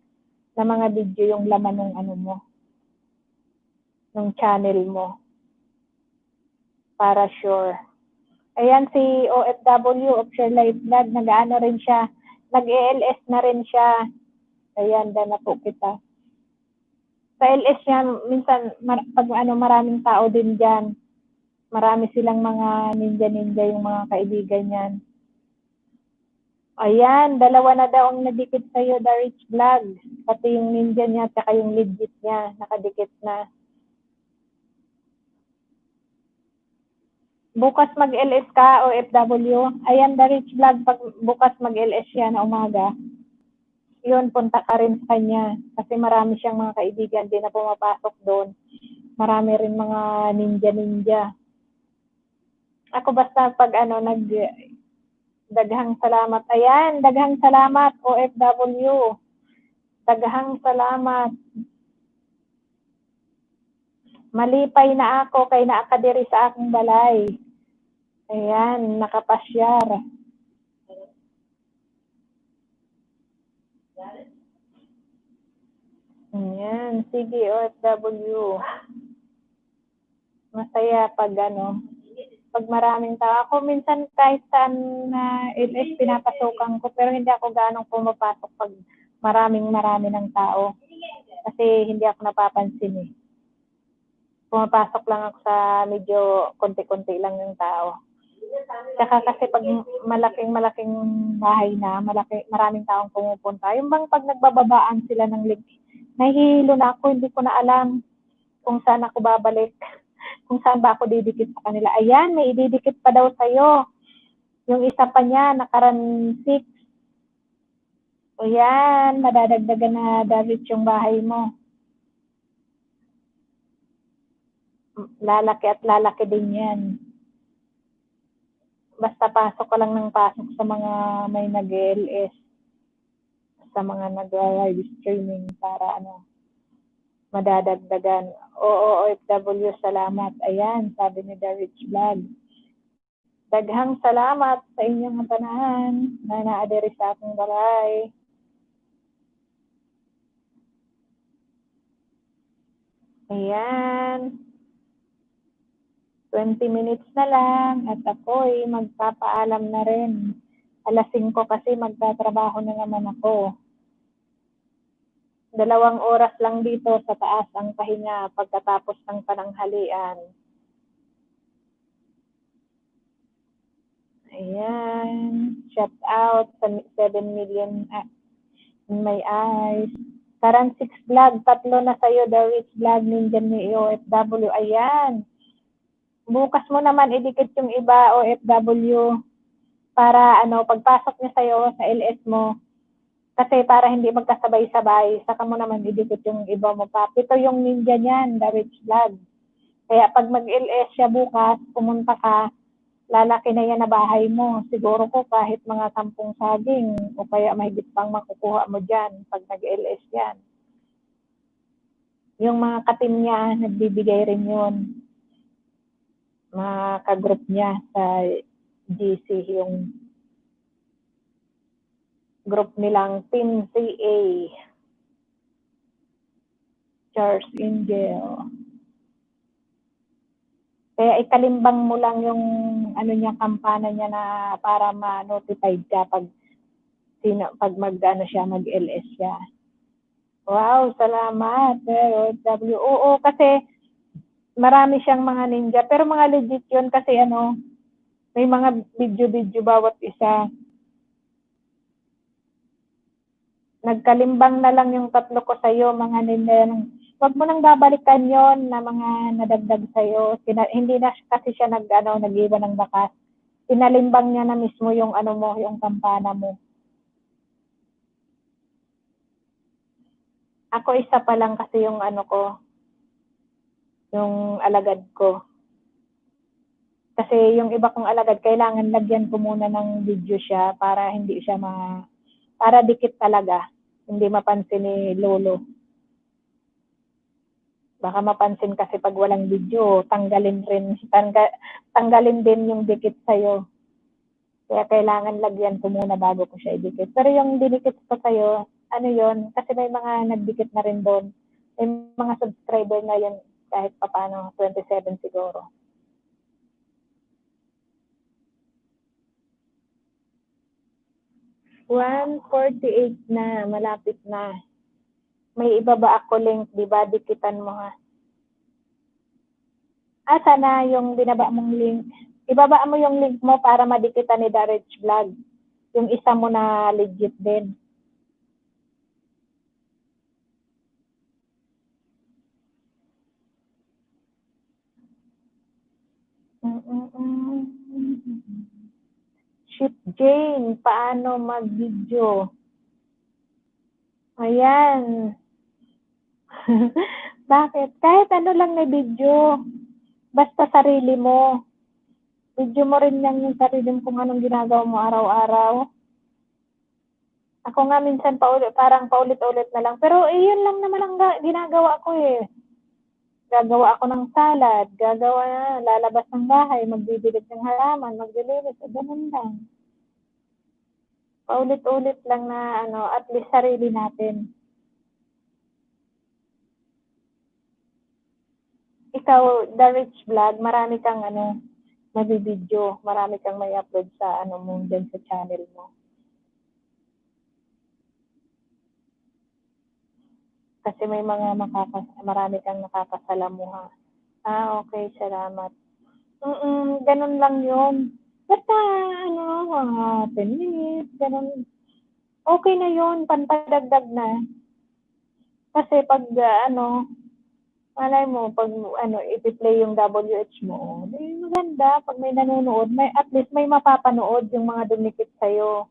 na mga video yung laman ng mo, ng channel mo. Para sure. Ayan, si OFW of Share Life Vlog, rin siya, nag-ELS na rin siya. Ayan, na po kita. Sa LS niya, minsan, pag maraming tao din dyan, marami silang mga ninja yung mga kaibigan niyan. Ayan, 2 na daw ang nadikit sa'yo, The Rich Vlog. Pati yung ninja niya, tsaka yung legit niya, nakadikit na. Bukas mag-LS ka, OFW. Ayan, The Rich Vlog, pag bukas mag-LS siya na umaga, yun, punta ka rin sa kanya. Kasi marami siyang mga kaibigan din na pumapasok doon. Marami rin mga ninja. Ako basta pag daghang salamat. Ayan, daghang salamat, OFW. Daghang salamat. Malipay na ako kay naakadiri sa akong balay. Ayan, nakapasyar. Ayan, sige, OFW. Masaya pag pag maraming tao. Ako minsan kahit saan na LS pinapasukan ko, pero hindi ako ganong pumapasok pag marami ng tao. Kasi hindi ako napapansin eh. Pumapasok lang ako sa medyo konti-konti lang yung tao. Tsaka kasi pag malaking bahay na, maraming taong pumupunta, yung bang pag nagbababaan sila ng link, nahihilo na ako, hindi ko na alam kung saan ako babalik. kung saan ba ako didikit sa kanila. Ayan, may ididikit pa daw sa'yo. Yung isa pa niya, nakaran 6. O yan, madadagdagan na David yung bahay mo. Lalaki at lalaki din yan. Basta pasok ka lang ng pasok sa mga may nag-LS, sa mga nag-live streaming para madadagdagan. Oo, OFW, salamat. Ayan, sabi ni The Rich Vlog. Daghang salamat sa inyong tanan na naadiri sa akong balay. Ayan. 20 minutes na lang at ako'y magpapaalam na rin. Alas 5 kasi magtatrabaho na naman ako. 2 oras lang dito sa taas ang pahinga pagkatapos ng pananghalian. Ayan. Shout out sa 7 million in my eyes. Karan 6 vlog, 3 na sa'yo, The Rich Vlog, Ninja ni OFW. Ayan. Bukas mo naman idikit yung iba, OFW, para pagpasok niya sa'yo sa LS mo, kasi para hindi magkasabay-sabay, saka mo naman idikit yung iba mo pa. Ito yung ninja niyan, The Rich Vlog. Kaya pag mag-LS siya bukas, pumunta ka, lalaki na yan na bahay mo. Siguro ko kahit mga 10 saging, o kaya mahigit pang makukuha mo dyan pag nag-LS yan. Yung mga katim niya, nagbibigay rin yun. Mga ka-group niya sa GC, yung group nilang Team CA. Charles Angel. Kaya ikalimbang mo lang yung kampana niya na para ma-notified ka pag mag-LS siya. Wow, salamat. OFW. Oo, kasi marami siyang mga ninja, pero mga legit yun kasi may mga video bawat isa. Nagkalimbang na lang yung 3 ko sa'yo, mga ninja. Huwag mo nang babalikan yon na mga nadagdag sa'yo. Hindi na kasi siya nag-iwan ng bakas. Pinalimbang niya na mismo yung yung kampana mo. Ako isa pa lang kasi yung ko, yung alagad ko. Kasi yung iba kong alagad, kailangan lagyan ko muna ng video siya para hindi siya para dikit talaga. Hindi mapansin ni Lolo. Baka mapansin kasi pag walang video, tanggalin din yung dikit sa'yo. Kaya kailangan lagyan ko muna bago ko siya idikit. Pero yung dinikit ko sa'yo, yun, kasi may mga nagdikit na rin doon. May mga subscriber na yun kahit paano, 27 siguro. $148 na, malapit na. May ibaba ako link, di ba? Dikitan mo ha. Sana yung binaba mong link. Ibaba mo yung link mo para madikitan ni The Rich Vlog. Yung isa mo na legit din. Ship Jane, paano mag-video? Ayan. Bakit? Kahit lang na video. Basta sarili mo. Video mo rin lang yung sarili mo kung anong ginagawa mo araw-araw. Ako nga minsan parang paulit-ulit na lang. Pero yun lang naman ang ginagawa ko eh. Gagawa ako ng salad, lalabas ng bahay, magbibilig ng halaman, maglilinis, ganun lang. Paulit-ulit lang na at least sarili natin. Ikaw, The Rich Vlog, marami kang mabibidyo, marami kang may upload sa mo dyan sa channel mo. Kasi may marami kang nakakasalamuha. Okay, salamat. Ganun lang yun. Basta, 10 minutes, ganun. Okay na yun, panpadagdag na. Kasi pag, Malay mo, pag i-play yung WH mo, di maganda. Pag may nanonood, at least may mapapanood yung mga dumikit sa'yo.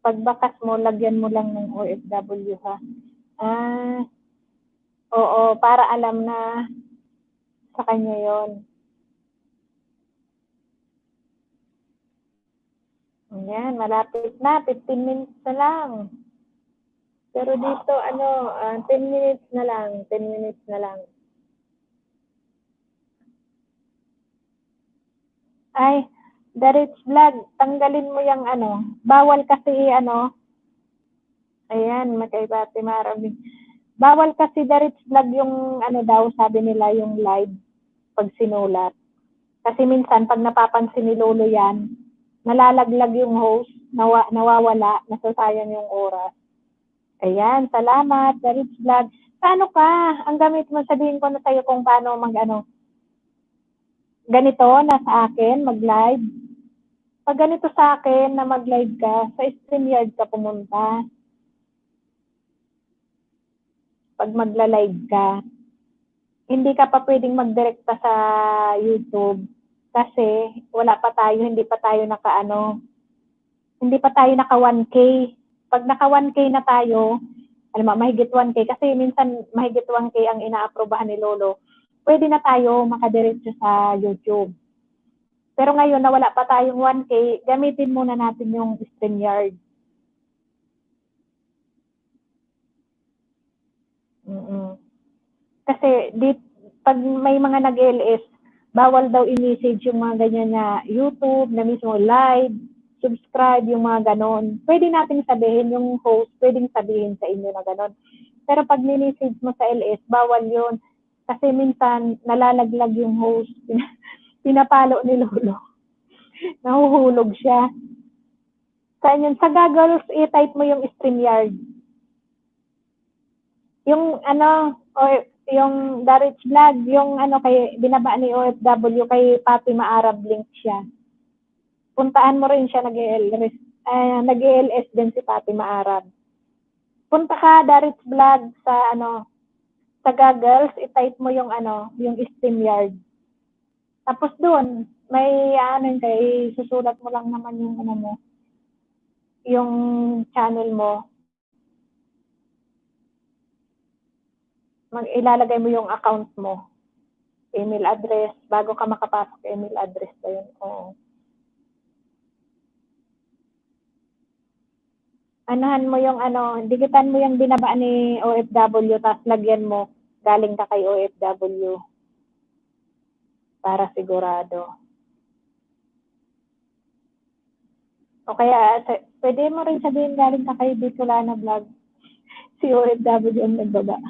Pagbakas mo, lagyan mo lang ng OFW ha. Oo, para alam na sa kanya yon. Ayan, malapit na. 15 minutes na lang. Pero dito, 10 minutes na lang. 10 minutes na lang. Ay, The Rich Vlog, tanggalin mo yung bawal kasi ayan, magkaibati maraming. Bawal kasi The Rich Vlog yung daw, sabi nila yung live pag sinulat. Kasi minsan, pag napapansin ni Lolo yan, nalalaglag yung host, nawawala, nasasayang yung oras. Ayan, salamat, The Rich Vlog. Paano ka? Ang gamit mo, sabihin ko na sa'yo kung paano ganito na sa akin, mag-live. Pag ganito sa akin na mag-live ka, sa StreamYard ka pumunta. Pag magla-live ka, hindi ka pa pwedeng mag-direkta sa YouTube kasi wala pa tayo, hindi pa tayo naka 1K. Pag naka 1K na tayo, alam mo, mahigit 1K kasi minsan mahigit 1K ang inaaprobahan ni Lolo. Pwede na tayo makadiretso sa YouTube. Pero ngayon na wala pa tayong 1K, gamitin muna natin yung StreamYard. Kasi pag may mga nag-LS, bawal daw i-message yung mga ganyan na YouTube, na mismo live, subscribe, yung mga ganon. Pwede natin sabihin, yung host, pwedeng sabihin sa inyo na ganon. Pero pag ni-message mo sa LS, bawal yun. Kasi minsan, nalalaglag yung host. Pinapalo ni Lolo. Nahuhulog siya. Saan yun? Sa goggles, i-type mo yung StreamYard. Yung yung The Rich Vlog, yung kay binaba ni OFW kay Fatima Arab link siya. Puntaan mo rin siya, nag-ELS din si Fatima Arab. Punta ka The Rich Vlog sa sa goggles, i-type mo yung yung StreamYard. Tapos doon, may kay susulat mo lang naman yung mo, yung channel mo. Ilalagay mo yung account mo. Email address. Bago ka makapasok, email address ba yun? Oo. Anahan mo yung digitan mo yung binaba ni OFW, tapos lagyan mo, galing ka kay OFW. Para sigurado. O kaya, pwede mo rin sabihin galing ka kay Bicolana Vlog. Si OFW ang nagbaba.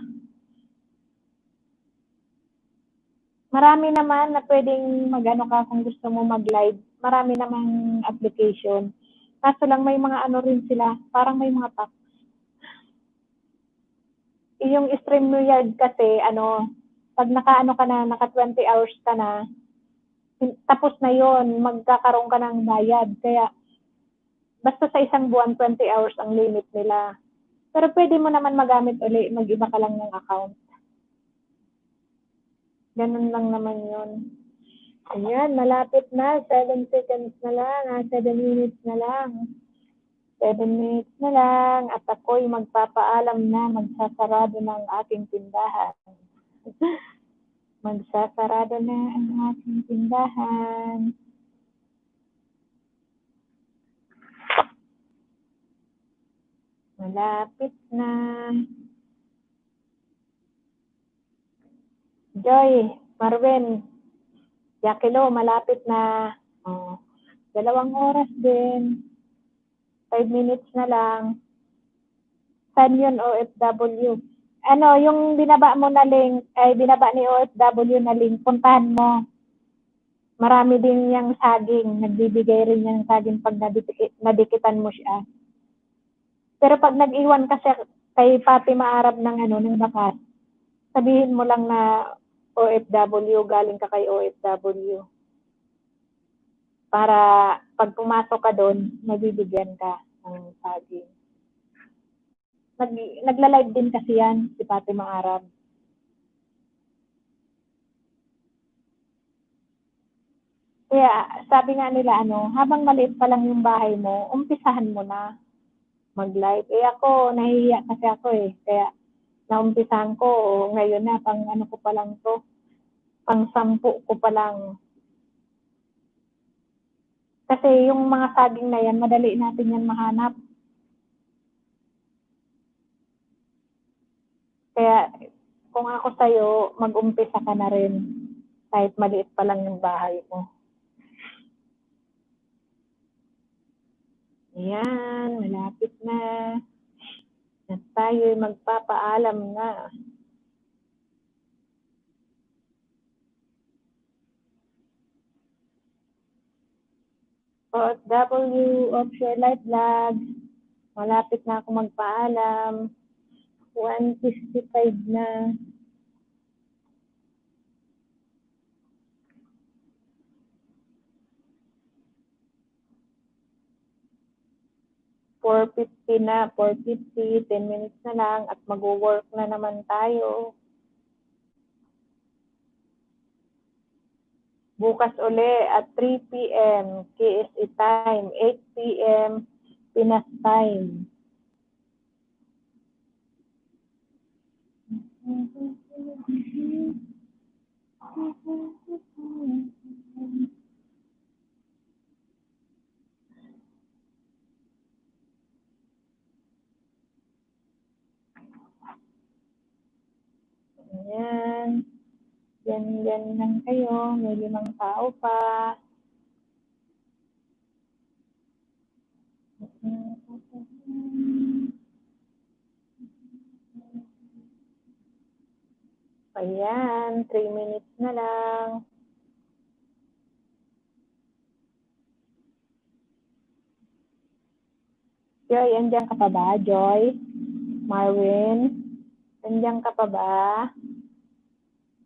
Marami naman na pwedeng ka kung gusto mo mag-live. Marami namang application. Kaso lang may mga rin sila, parang may mga tax. Yung StreamYard kasi, pag ka na, naka 20 hours ka na, tapos na yon, magkakaroon ka ng bayad. Kaya, basta sa isang buwan, 20 hours ang limit nila. Pero pwede mo naman magamit ulit, mag-iba ka lang ng account. Ganun lang naman yun. Ayan, malapit na. 7 seconds na lang. 7 minutes na lang. 7 minutes na lang. At ako'y magpapaalam na. Magsasarado ng aking tindahan. Magsasarado na ang aking tindahan. Malapit na. Joy, Marvin, Yakilo, malapit na. 2 oras din. 5 minutes na lang. Saan yun, OFW? Yung binaba mo na link, binaba ni OFW na link, puntahan mo. Marami din yung saging. Nagbibigay rin yung saging pag nadikitan mo siya. Pero pag nag-iwan kasi kay Fatima Arab ng bakas, sabihin mo lang na OFW, galing ka kay OFW. Para pag pumasok ka doon, nabibigyan ka ng saging. Nagla-live din kasi yan, si Fatima Arab. Kaya sabi nga nila, habang maliit pa lang yung bahay mo, umpisahan mo na mag-live. Ako, nahihiya kasi ako Kaya naumpisahan ko, ngayon na, pang ano ko pa lang to, pang 10 ko pa lang. Kasi yung mga saging na yan, madali natin yan mahanap. Kaya kung ako sa'yo, mag-umpisa ka na rin kahit maliit pa lang yung bahay mo. Ayan, malapit na. At tayo'y magpapaalam na. OFW, Offshore Life Vlog. Malapit na ako magpaalam. 1:55 na. $4:50 na, 4:50, 10 minutes na lang at mag-work na naman tayo. Bukas uli at 3 p.m. KSA time, 8 p.m. Pinas time. Ayan. Yan lang kayo. May 5 tao pa. Ayan, 3 minutes na lang. Joy, andiyan ka pa ba? Joy? Marvin? Andiyan ka pa ba?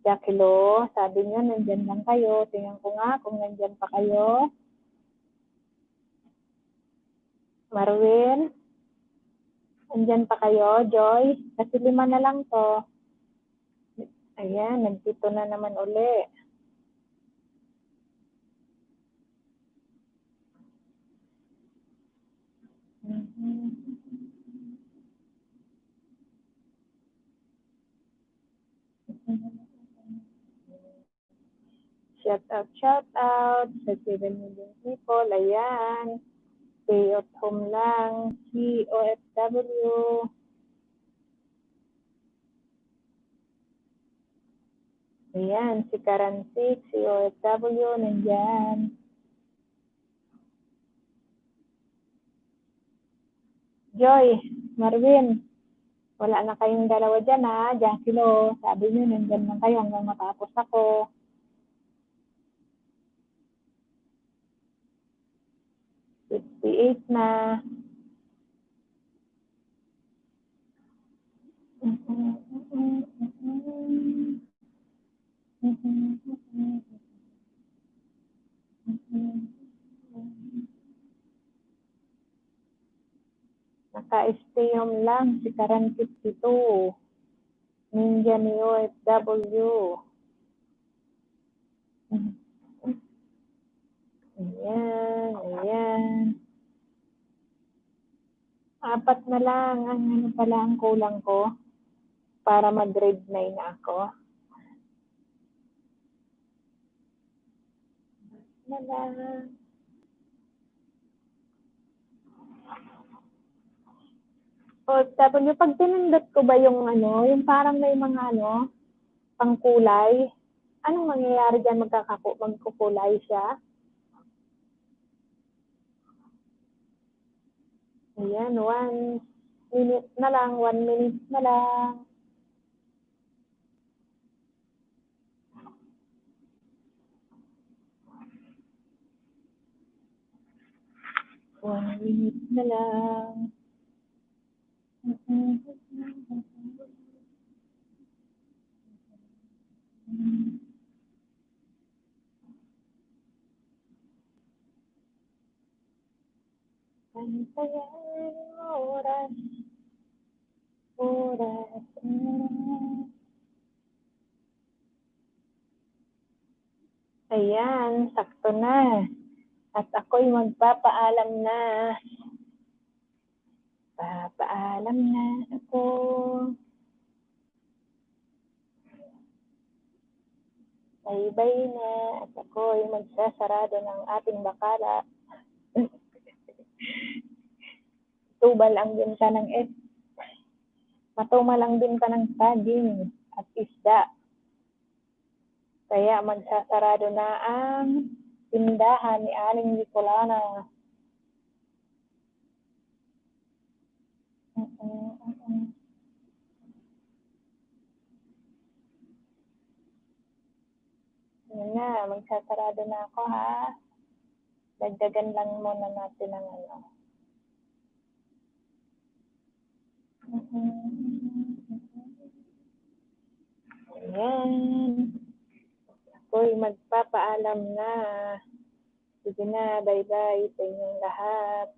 Jackie Lo, sabi niyo nandyan lang kayo. Tingnan ko nga kung nandyan pa kayo. Marvin? Andyan pa kayo, Joy? Kasi 5 na lang to. Ayan, nagpito na naman uli. Shout out sa 7 million people. Ayan. Stay at home lang. COFW. Ayan, si Karansik, si OFW, nandyan. Joy, Marvin, wala na kayong dalawa dyan ha. Jackie Lo, sabi nyo nandyan lang kayo hanggang matapos ako. $58 na. Naka-stay home lang si Karan 52. Ninja ni OFW. Ayan. 4 na lang ang pala ang kulang ko para mag-grade 9 na ako. Na lang. OFW, pag pinindot ko ba yung yung parang may mga pangkulay, anong mangyayari dyan? Magkukulay siya? Ayan, 1 minute na lang, 1 minute na lang. One minute na lang. Ayan, oras. Oras. Ayan, sakto na. At ako'y magpapaalam na. Papaalam na ako. Bye-bye na. At ako'y magsasarado ng ating bakala. Tubal ang binta ng matumal ang binta ng saging at isda. Kaya magsasarado na ang tindahan ni Aling Nicolana. Yan na, magsasarado na ako ha. Dagdagan lang muna natin ang ano. Ayan. Ako'y magpapaalam na. Sige na, bye-bye sa inyong lahat.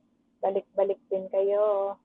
Balik-balik din kayo.